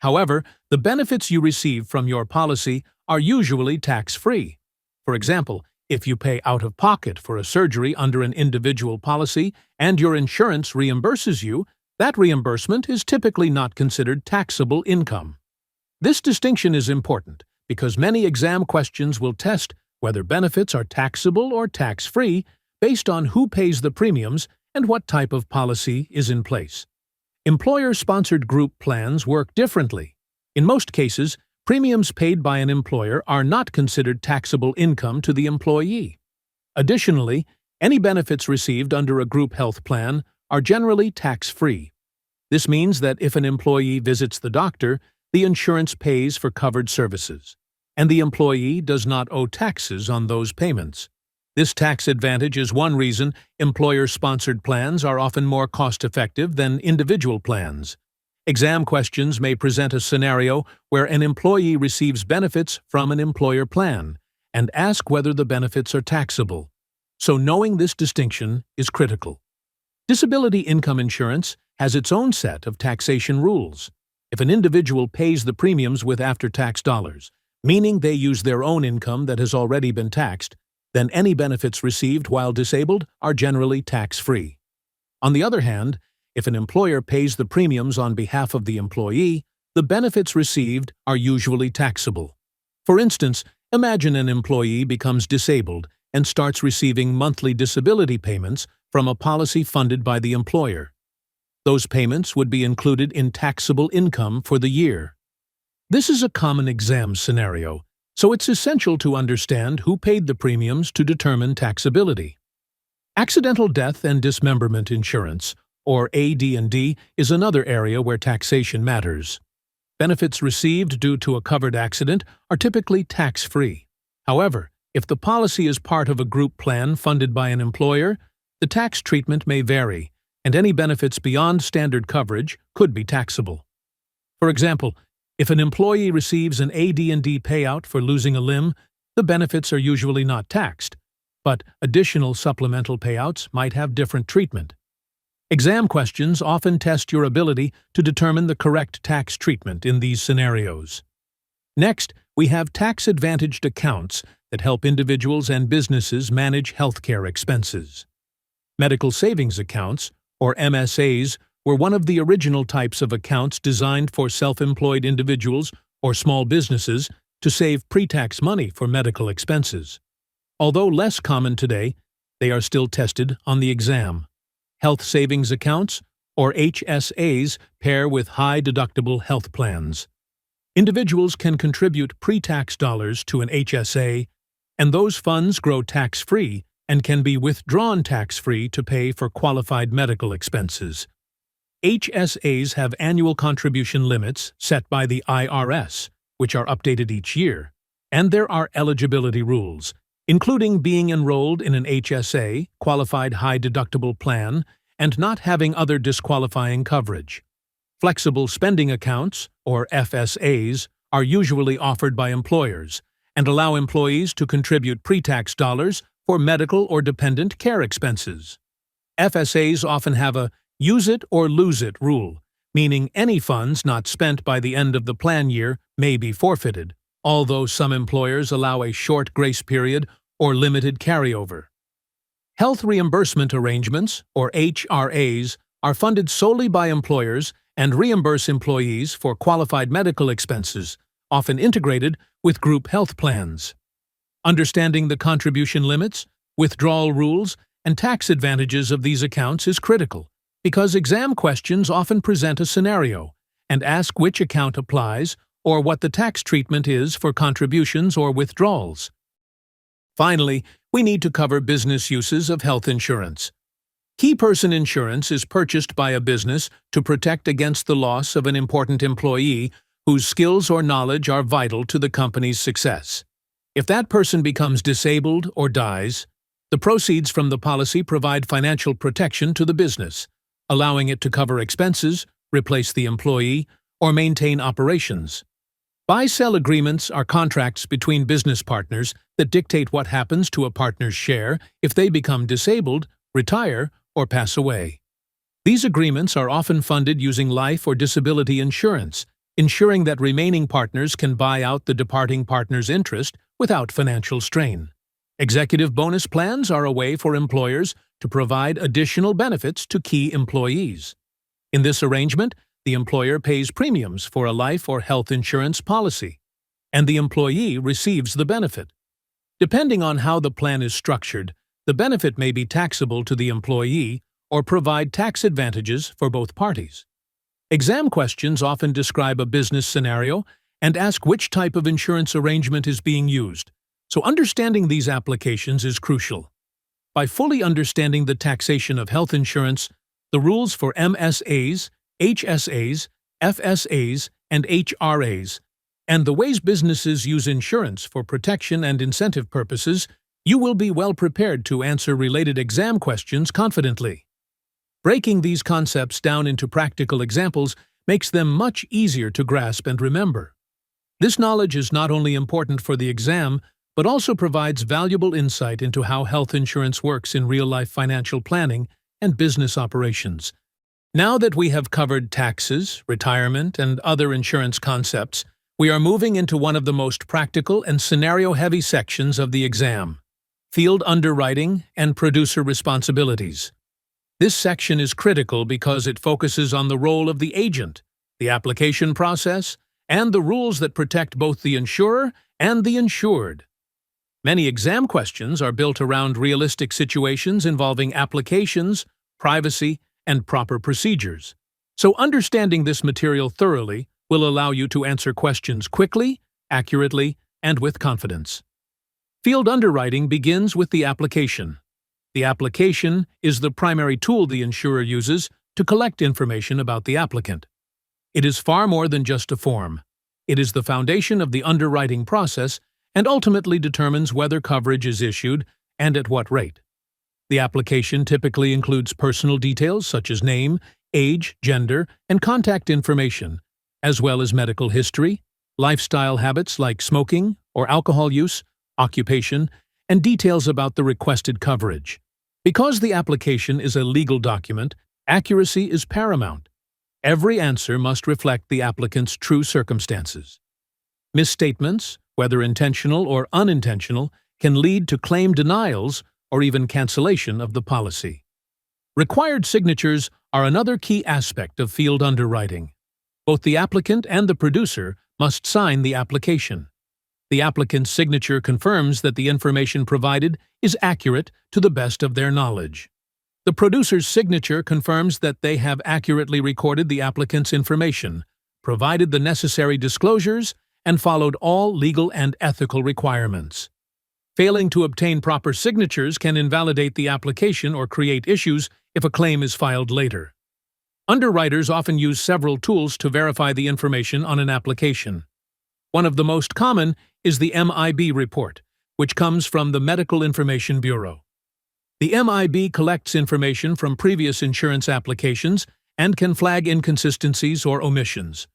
However, the benefits you receive from your policy are usually tax-free. For example, if you pay out of pocket for a surgery under an individual policy and your insurance reimburses you, that reimbursement is typically not considered taxable income. This distinction is important because many exam questions will test whether benefits are taxable or tax-free based on who pays the premiums and what type of policy is in place. Employer-sponsored group plans work differently. In most cases, premiums paid by an employer are not considered taxable income to the employee. Additionally, any benefits received under a group health plan are generally tax-free. This means that if an employee visits the doctor, the insurance pays for covered services, and the employee does not owe taxes on those payments. This tax advantage is one reason employer-sponsored plans are often more cost-effective than individual plans. Exam questions may present a scenario where an employee receives benefits from an employer plan and ask whether the benefits are taxable. So knowing this distinction is critical. Disability income insurance has its own set of taxation rules. If an individual pays the premiums with after-tax dollars, meaning they use their own income that has already been taxed, then any benefits received while disabled are generally tax-free. On the other hand, if an employer pays the premiums on behalf of the employee, the benefits received are usually taxable. For instance, imagine an employee becomes disabled and starts receiving monthly disability payments from a policy funded by the employer. Those payments would be included in taxable income for the year. This is a common exam scenario, so it's essential to understand who paid the premiums to determine taxability. Accidental death and dismemberment insurance, or AD&D, is another area where taxation matters. Benefits received due to a covered accident are typically tax-free. However, if the policy is part of a group plan funded by an employer, the tax treatment may vary, and any benefits beyond standard coverage could be taxable. For example, if an employee receives an AD&D payout for losing a limb, the benefits are usually not taxed, but additional supplemental payouts might have different treatment. Exam questions often test your ability to determine the correct tax treatment in these scenarios. Next, we have tax-advantaged accounts that help individuals and businesses manage healthcare expenses. Medical savings accounts, or MSAs, were one of the original types of accounts designed for self-employed individuals or small businesses to save pre-tax money for medical expenses. Although less common today, they are still tested on the exam. Health savings accounts, or HSAs, pair with high-deductible health plans. Individuals can contribute pre-tax dollars to an HSA, and those funds grow tax-free and can be withdrawn tax-free to pay for qualified medical expenses. HSAs have annual contribution limits set by the IRS, which are updated each year, and there are eligibility rules, including being enrolled in an HSA, qualified high-deductible plan, and not having other disqualifying coverage. Flexible spending accounts, or FSAs, are usually offered by employers and allow employees to contribute pre-tax dollars for medical or dependent care expenses. FSAs often have a use it or lose it rule, meaning any funds not spent by the end of the plan year may be forfeited, although some employers allow a short grace period or limited carryover. Health reimbursement arrangements, or HRAs, are funded solely by employers and reimburse employees for qualified medical expenses, often integrated with group health plans. Understanding the contribution limits, withdrawal rules, and tax advantages of these accounts is critical, because exam questions often present a scenario and ask which account applies or what the tax treatment is for contributions or withdrawals. Finally, we need to cover business uses of health insurance. Key person insurance is purchased by a business to protect against the loss of an important employee whose skills or knowledge are vital to the company's success. If that person becomes disabled or dies, the proceeds from the policy provide financial protection to the business, allowing it to cover expenses, replace the employee, or maintain operations. Buy-sell agreements are contracts between business partners that dictate what happens to a partner's share if they become disabled, retire, or pass away. These agreements are often funded using life or disability insurance, ensuring that remaining partners can buy out the departing partner's interest without financial strain. Executive bonus plans are a way for employers to provide additional benefits to key employees. In this arrangement, the employer pays premiums for a life or health insurance policy, and the employee receives the benefit. Depending on how the plan is structured, the benefit may be taxable to the employee or provide tax advantages for both parties. Exam questions often describe a business scenario and ask which type of insurance arrangement is being used, so understanding these applications is crucial. By fully understanding the taxation of health insurance, the rules for MSAs, HSAs, FSAs, and HRAs, and the ways businesses use insurance for protection and incentive purposes, you will be well prepared to answer related exam questions confidently. Breaking these concepts down into practical examples makes them much easier to grasp and remember. This knowledge is not only important for the exam, but also provides valuable insight into how health insurance works in real-life financial planning and business operations. Now that we have covered taxes, retirement, and other insurance concepts, we are moving into one of the most practical and scenario-heavy sections of the exam: field underwriting and producer responsibilities. This section is critical because it focuses on the role of the agent, the application process, and the rules that protect both the insurer and the insured. Many exam questions are built around realistic situations involving applications, privacy, and proper procedures. So understanding this material thoroughly will allow you to answer questions quickly, accurately, and with confidence. Field underwriting begins with the application. The application is the primary tool the insurer uses to collect information about the applicant. It is far more than just a form. It is the foundation of the underwriting process and ultimately determines whether coverage is issued and at what rate. The application typically includes personal details such as name, age, gender, and contact information, as well as medical history, lifestyle habits like smoking or alcohol use, occupation, and details about the requested coverage. Because the application is a legal document, accuracy is paramount. Every answer must reflect the applicant's true circumstances. Misstatements, whether intentional or unintentional, can lead to claim denials or even cancellation of the policy. Required signatures are another key aspect of field underwriting. Both the applicant and the producer must sign the application. The applicant's signature confirms that the information provided is accurate to the best of their knowledge. The producer's signature confirms that they have accurately recorded the applicant's information, provided the necessary disclosures, and followed all legal and ethical requirements. Failing to obtain proper signatures can invalidate the application or create issues if a claim is filed later. Underwriters often use several tools to verify the information on an application. One of the most common is the MIB report, which comes from the Medical Information Bureau. The MIB collects information from previous insurance applications and can flag inconsistencies or omissions.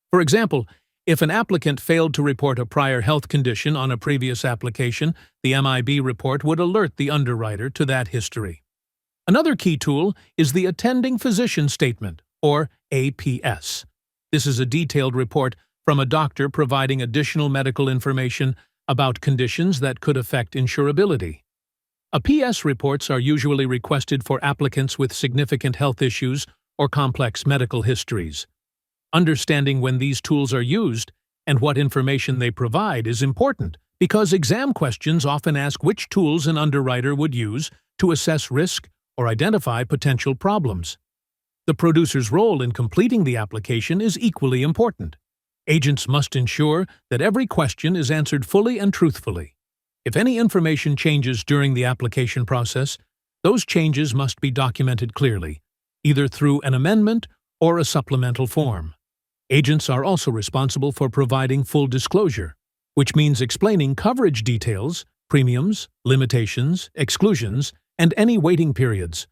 For example, if an applicant failed to report a prior health condition on a previous application, the MIB report would alert the underwriter to that history. Another key tool is the Attending Physician Statement, or APS. This is a detailed report from a doctor providing additional medical information about conditions that could affect insurability. APS reports are usually requested for applicants with significant health issues or complex medical histories. Understanding when these tools are used and what information they provide is important because exam questions often ask which tools an underwriter would use to assess risk or identify potential problems. The producer's role in completing the application is equally important. Agents must ensure that every question is answered fully and truthfully. If any information changes during the application process, those changes must be documented clearly, either through an amendment or a supplemental form. Agents are also responsible for providing full disclosure, which means explaining coverage details, premiums, limitations, exclusions, and any waiting periods.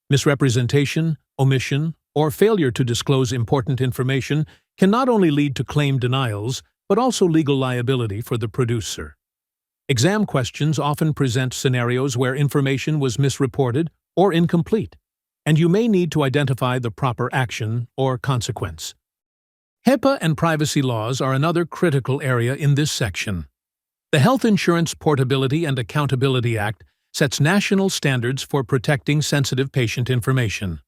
Misrepresentation, omission, or failure to disclose important information can not only lead to claim denials, but also legal liability for the producer. Exam questions often present scenarios where information was misreported or incomplete, and you may need to identify the proper action or consequence. HIPAA and privacy laws are another critical area in this section. The Health Insurance Portability and Accountability Act sets national standards for protecting sensitive patient information.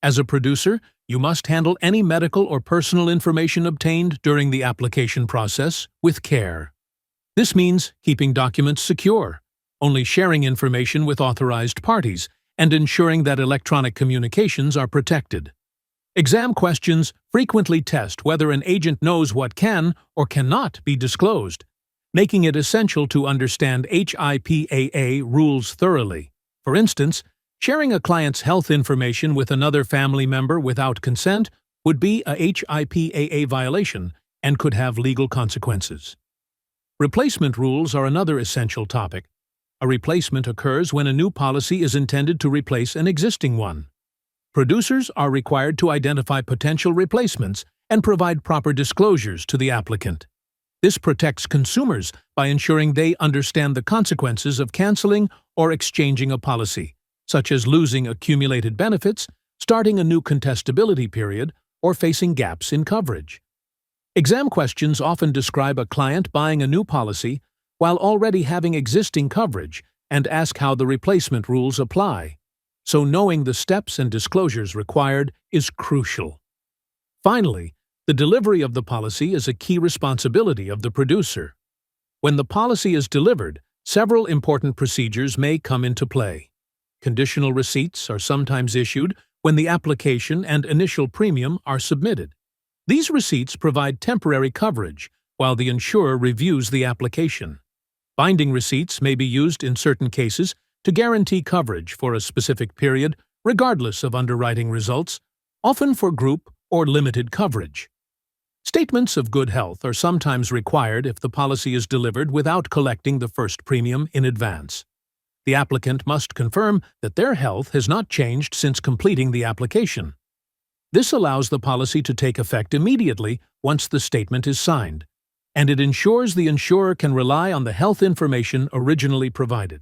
As a producer, you must handle any medical or personal information obtained during the application process with care. This means keeping documents secure, only sharing information with authorized parties, and ensuring that electronic communications are protected. Exam questions frequently test whether an agent knows what can or cannot be disclosed, making it essential to understand HIPAA rules thoroughly. For instance, sharing a client's health information with another family member without consent would be a HIPAA violation and could have legal consequences. Replacement rules are another essential topic. A replacement occurs when a new policy is intended to replace an existing one. Producers are required to identify potential replacements and provide proper disclosures to the applicant. This protects consumers by ensuring they understand the consequences of canceling or exchanging a policy, such as losing accumulated benefits, starting a new contestability period, or facing gaps in coverage. Exam questions often describe a client buying a new policy while already having existing coverage and ask how the replacement rules apply. So knowing the steps and disclosures required is crucial. Finally, the delivery of the policy is a key responsibility of the producer. When the policy is delivered, several important procedures may come into play. Conditional receipts are sometimes issued when the application and initial premium are submitted. These receipts provide temporary coverage while the insurer reviews the application. Binding receipts may be used in certain cases to guarantee coverage for a specific period, regardless of underwriting results, often for group or limited coverage. Statements of good health are sometimes required if the policy is delivered without collecting the first premium in advance. The applicant must confirm that their health has not changed since completing the application. This allows the policy to take effect immediately once the statement is signed, and it ensures the insurer can rely on the health information originally provided.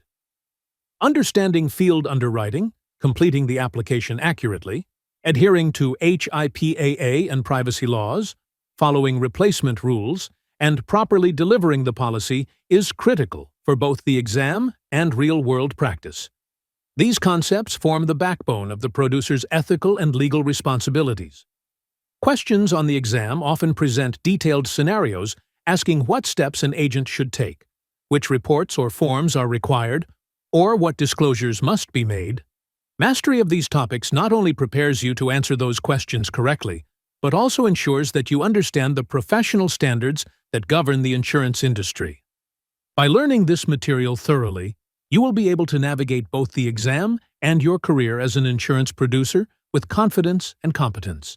Understanding field underwriting, completing the application accurately, adhering to HIPAA and privacy laws, following replacement rules, and properly delivering the policy is critical for both the exam and real-world practice. These concepts form the backbone of the producer's ethical and legal responsibilities. Questions on the exam often present detailed scenarios asking what steps an agent should take, which reports or forms are required, or what disclosures must be made. Mastery of these topics not only prepares you to answer those questions correctly, but also ensures that you understand the professional standards that govern the insurance industry. By learning this material thoroughly, you will be able to navigate both the exam and your career as an insurance producer with confidence and competence.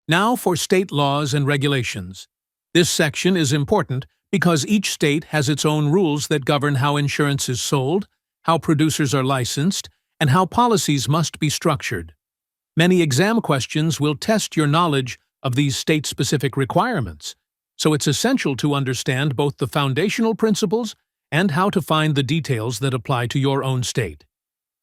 Now for state laws and regulations. This section is important because each state has its own rules that govern how insurance is sold, how producers are licensed, and how policies must be structured. Many exam questions will test your knowledge of these state-specific requirements, so it's essential to understand both the foundational principles and how to find the details that apply to your own state.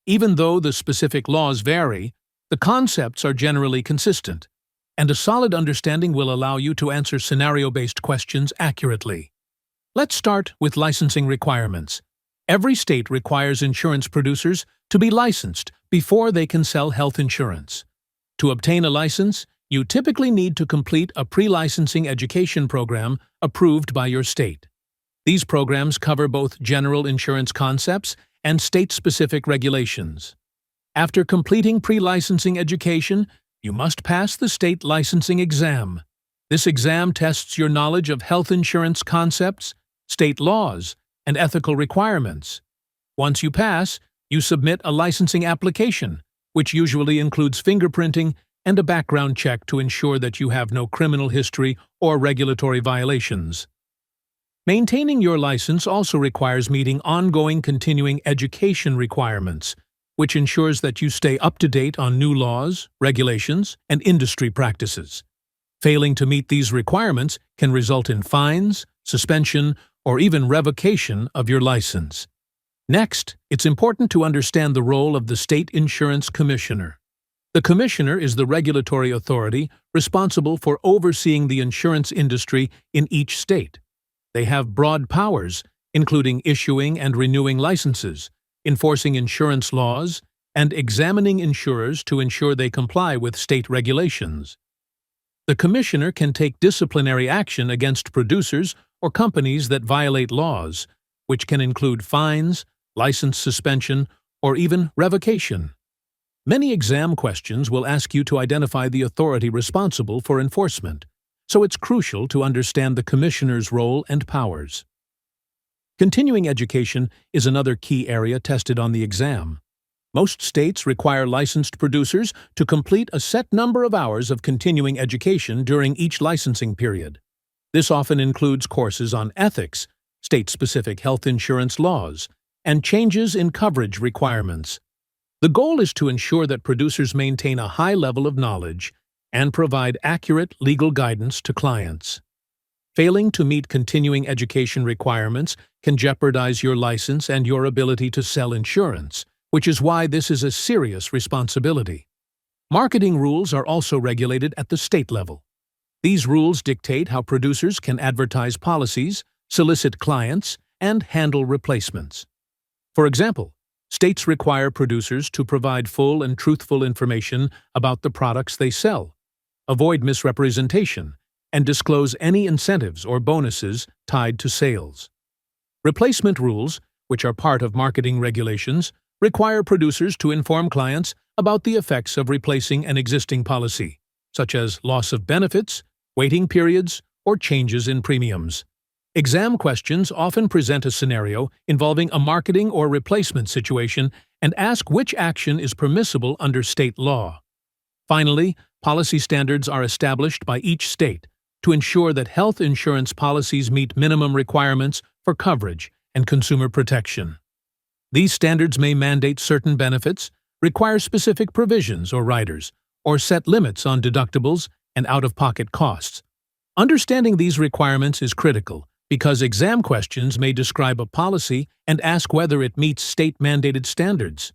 Even though the specific laws vary, the concepts are generally consistent, and a solid understanding will allow you to answer scenario-based questions accurately. Let's start with licensing requirements. Every state requires insurance producers to be licensed before they can sell health insurance. To obtain a license, you typically need to complete a pre-licensing education program approved by your state. These programs cover both general insurance concepts and state-specific regulations. After completing pre-licensing education, you must pass the state licensing exam. This exam tests your knowledge of health insurance concepts, state laws, and ethical requirements. Once you pass, you submit a licensing application, which usually includes fingerprinting and a background check to ensure that you have no criminal history or regulatory violations. Maintaining your license also requires meeting ongoing continuing education requirements, which ensures that you stay up to date on new laws, regulations, and industry practices. Failing to meet these requirements can result in fines, suspension, or even revocation of your license. Next, it's important to understand the role of the State Insurance Commissioner. The Commissioner is the regulatory authority responsible for overseeing the insurance industry in each state. They have broad powers, including issuing and renewing licenses, enforcing insurance laws, and examining insurers to ensure they comply with state regulations. The Commissioner can take disciplinary action against producers or companies that violate laws, which can include fines, license suspension, or even revocation. Many exam questions will ask you to identify the authority responsible for enforcement, so it's crucial to understand the Commissioner's role and powers. Continuing education is another key area tested on the exam. Most states require licensed producers to complete a set number of hours of continuing education during each licensing period. This often includes courses on ethics, state-specific health insurance laws, and changes in coverage requirements. The goal is to ensure that producers maintain a high level of knowledge and provide accurate legal guidance to clients. Failing to meet continuing education requirements can jeopardize your license and your ability to sell insurance, which is why this is a serious responsibility. Marketing rules are also regulated at the state level. These rules dictate how producers can advertise policies, solicit clients, and handle replacements. For example, states require producers to provide full and truthful information about the products they sell, avoid misrepresentation, and disclose any incentives or bonuses tied to sales. Replacement rules, which are part of marketing regulations, require producers to inform clients about the effects of replacing an existing policy, such as loss of benefits, waiting periods, or changes in premiums. Exam questions often present a scenario involving a marketing or replacement situation and ask which action is permissible under state law. Finally, policy standards are established by each state to ensure that health insurance policies meet minimum requirements for coverage and consumer protection. These standards may mandate certain benefits, require specific provisions or riders, or set limits on deductibles and out-of-pocket costs. Understanding these requirements is critical because exam questions may describe a policy and ask whether it meets state-mandated standards.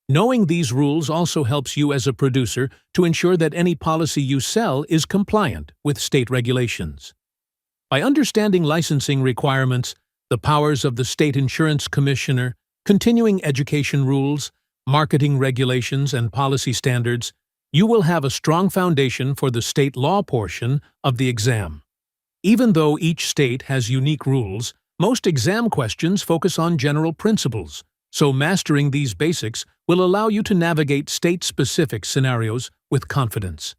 Knowing these rules also helps you as a producer to ensure that any policy you sell is compliant with state regulations. By understanding licensing requirements, the powers of the State Insurance Commissioner, continuing education rules, marketing regulations, and policy standards, you will have a strong foundation for the state law portion of the exam. Even though each state has unique rules, most exam questions focus on general principles, so mastering these basics will allow you to navigate state-specific scenarios with confidence.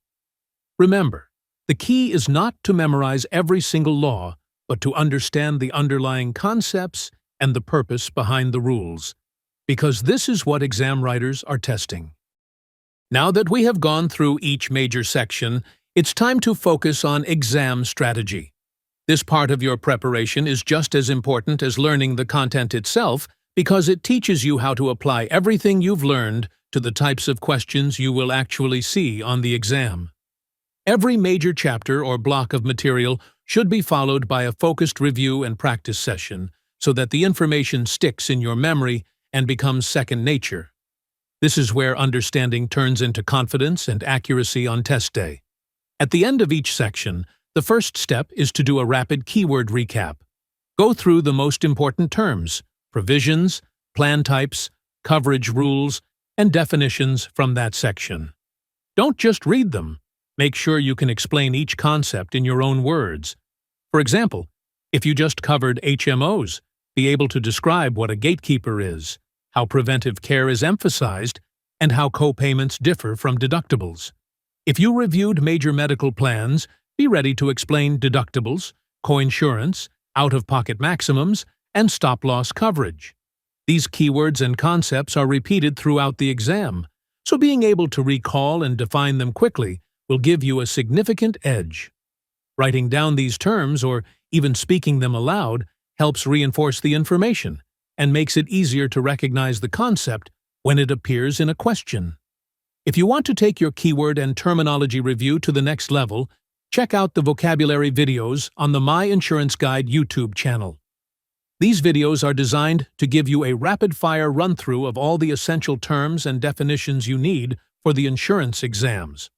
Remember, the key is not to memorize every single law, but to understand the underlying concepts and the purpose behind the rules, because this is what exam writers are testing. Now that we have gone through each major section, it's time to focus on exam strategy. This part of your preparation is just as important as learning the content itself because it teaches you how to apply everything you've learned to the types of questions you will actually see on the exam. Every major chapter or block of material should be followed by a focused review and practice session so that the information sticks in your memory and becomes second nature. This is where understanding turns into confidence and accuracy on test day. At the end of each section, the first step is to do a rapid keyword recap. Go through the most important terms, provisions, plan types, coverage rules, and definitions from that section. Don't just read them. Make sure you can explain each concept in your own words. For example, if you just covered HMOs, be able to describe what a gatekeeper is, how preventive care is emphasized, and how co-payments differ from deductibles. If you reviewed major medical plans, be ready to explain deductibles, coinsurance, out-of-pocket maximums, and stop-loss coverage. These keywords and concepts are repeated throughout the exam, so being able to recall and define them quickly will give you a significant edge. Writing down these terms or even speaking them aloud helps reinforce the information and makes it easier to recognize the concept when it appears in a question. If you want to take your keyword and terminology review to the next level, check out the vocabulary videos on the My Insurance Guide YouTube channel. These videos are designed to give you a rapid-fire run-through of all the essential terms and definitions you need for the insurance exams.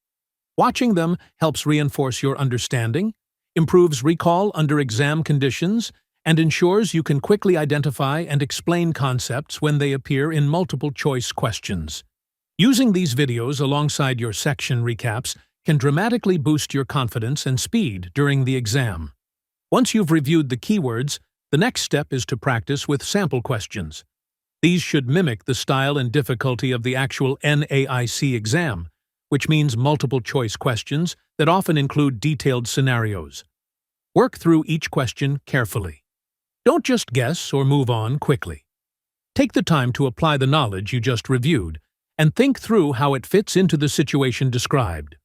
Watching them helps reinforce your understanding, improves recall under exam conditions, and ensures you can quickly identify and explain concepts when they appear in multiple-choice questions. Using these videos alongside your section recaps can dramatically boost your confidence and speed during the exam. Once you've reviewed the keywords, the next step is to practice with sample questions. These should mimic the style and difficulty of the actual NAIC exam, which means multiple-choice questions that often include detailed scenarios. Work through each question carefully. Don't just guess or move on quickly. Take the time to apply the knowledge you just reviewed and think through how it fits into the situation described.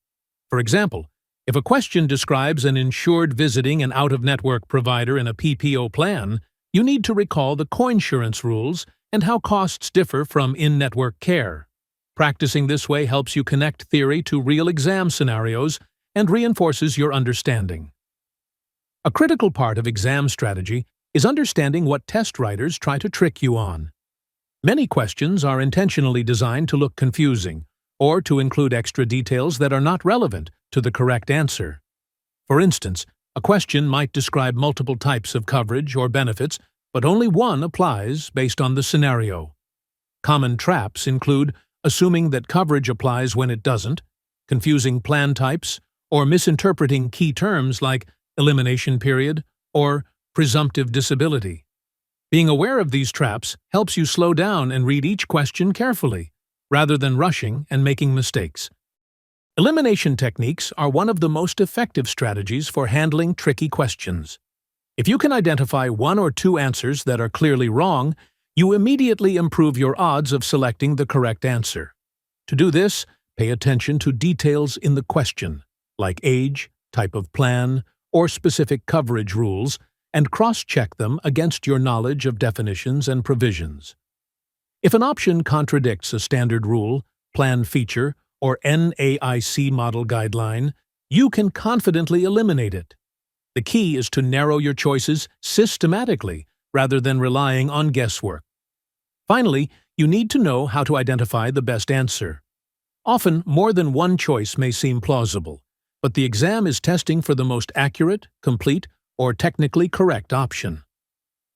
For example, if a question describes an insured visiting an out-of-network provider in a PPO plan, you need to recall the coinsurance rules and how costs differ from in-network care. Practicing this way helps you connect theory to real exam scenarios and reinforces your understanding. A critical part of exam strategy is understanding what test writers try to trick you on. Many questions are intentionally designed to look confusing or to include extra details that are not relevant to the correct answer. For instance, a question might describe multiple types of coverage or benefits, but only one applies based on the scenario. Common traps include assuming that coverage applies when it doesn't, confusing plan types, or misinterpreting key terms like elimination period or presumptive disability. Being aware of these traps helps you slow down and read each question carefully, rather than rushing and making mistakes. Elimination techniques are one of the most effective strategies for handling tricky questions. If you can identify one or two answers that are clearly wrong, you immediately improve your odds of selecting the correct answer. To do this, pay attention to details in the question, like age, type of plan, or specific coverage rules, and cross-check them against your knowledge of definitions and provisions. If an option contradicts a standard rule, plan feature, or NAIC model guideline, you can confidently eliminate it. The key is to narrow your choices systematically rather than relying on guesswork. Finally, you need to know how to identify the best answer. Often, more than one choice may seem plausible, but the exam is testing for the most accurate, complete, or technically correct option.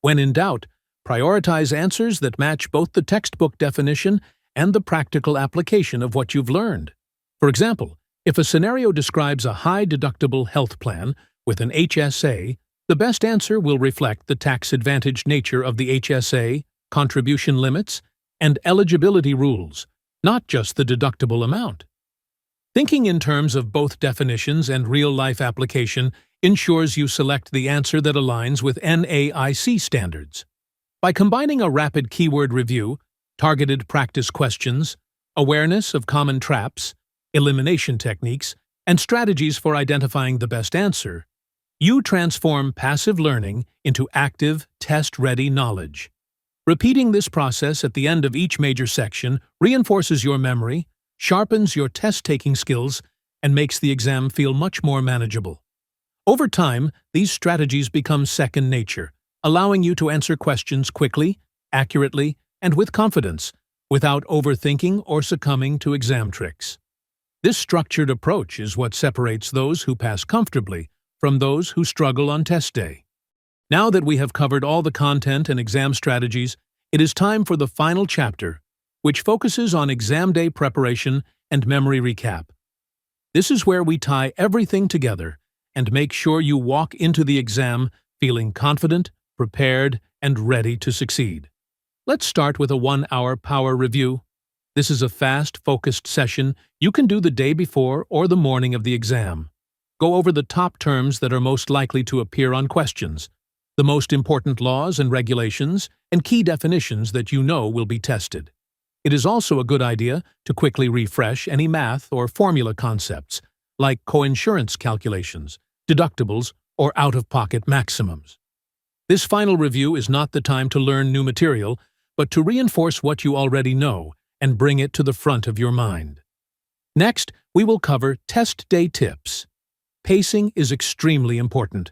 When in doubt, prioritize answers that match both the textbook definition and the practical application of what you've learned. For example, if a scenario describes a high-deductible health plan with an HSA, the best answer will reflect the tax-advantaged nature of the HSA, contribution limits, and eligibility rules, not just the deductible amount. Thinking in terms of both definitions and real-life application ensures you select the answer that aligns with NAIC standards. By combining a rapid keyword review, targeted practice questions, awareness of common traps, elimination techniques, and strategies for identifying the best answer, you transform passive learning into active, test-ready knowledge. Repeating this process at the end of each major section reinforces your memory, sharpens your test-taking skills, and makes the exam feel much more manageable. Over time, these strategies become second nature, allowing you to answer questions quickly, accurately, and with confidence, without overthinking or succumbing to exam tricks. This structured approach is what separates those who pass comfortably from those who struggle on test day. Now that we have covered all the content and exam strategies, it is time for the final chapter, which focuses on exam day preparation and memory recap. This is where we tie everything together and make sure you walk into the exam feeling confident, prepared, and ready to succeed. Let's start with a 1-hour power review. This is a fast, focused session you can do the day before or the morning of the exam. Go over the top terms that are most likely to appear on questions. the most important laws and regulations, and key definitions that you know will be tested. It is also a good idea to quickly refresh any math or formula concepts, like coinsurance calculations, deductibles, or out-of-pocket maximums. This final review is not the time to learn new material, but to reinforce what you already know and bring it to the front of your mind. Next, we will cover test day tips. Pacing is extremely important.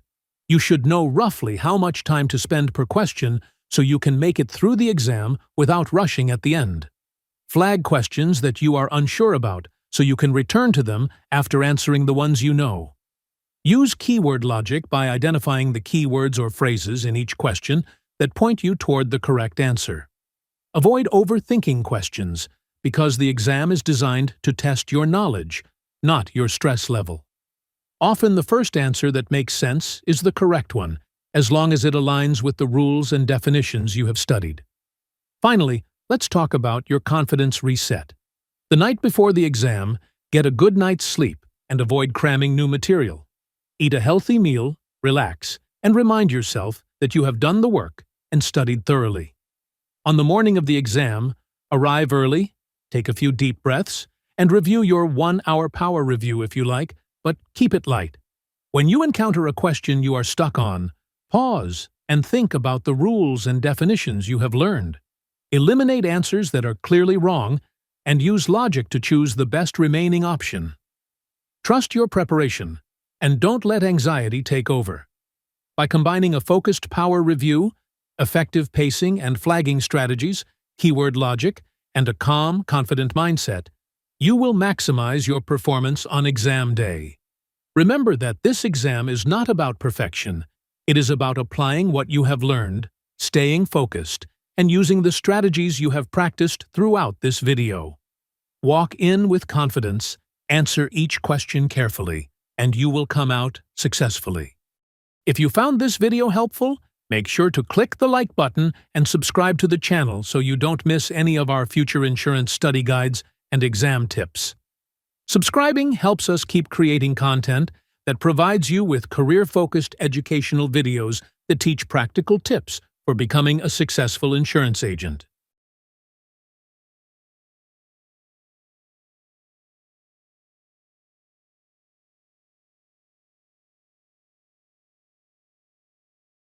You should know roughly how much time to spend per question so you can make it through the exam without rushing at the end. Flag questions that you are unsure about so you can return to them after answering the ones you know. Use keyword logic by identifying the keywords or phrases in each question that point you toward the correct answer. Avoid overthinking questions, because the exam is designed to test your knowledge, not your stress level. Often the first answer that makes sense is the correct one, as long as it aligns with the rules and definitions you have studied. Finally, let's talk about your confidence reset. The night before the exam, get a good night's sleep and avoid cramming new material. Eat a healthy meal, relax, and remind yourself that you have done the work and studied thoroughly. On the morning of the exam, arrive early, take a few deep breaths, and review your 1-hour power review if you like, but keep it light. When you encounter a question you are stuck on, pause and think about the rules and definitions you have learned. Eliminate answers that are clearly wrong and use logic to choose the best remaining option. Trust your preparation and don't let anxiety take over. By combining a focused power review, effective pacing and flagging strategies, keyword logic, and a calm, confident mindset, you will maximize your performance on exam day. Remember that this exam is not about perfection. It is about applying what you have learned, staying focused, and using the strategies you have practiced throughout this video. Walk in with confidence, answer each question carefully, and you will come out successfully. If you found this video helpful, make sure to click the like button and subscribe to the channel so you don't miss any of our future insurance study guides and exam tips. Subscribing helps us keep creating content that provides you with career-focused educational videos that teach practical tips for becoming a successful insurance agent.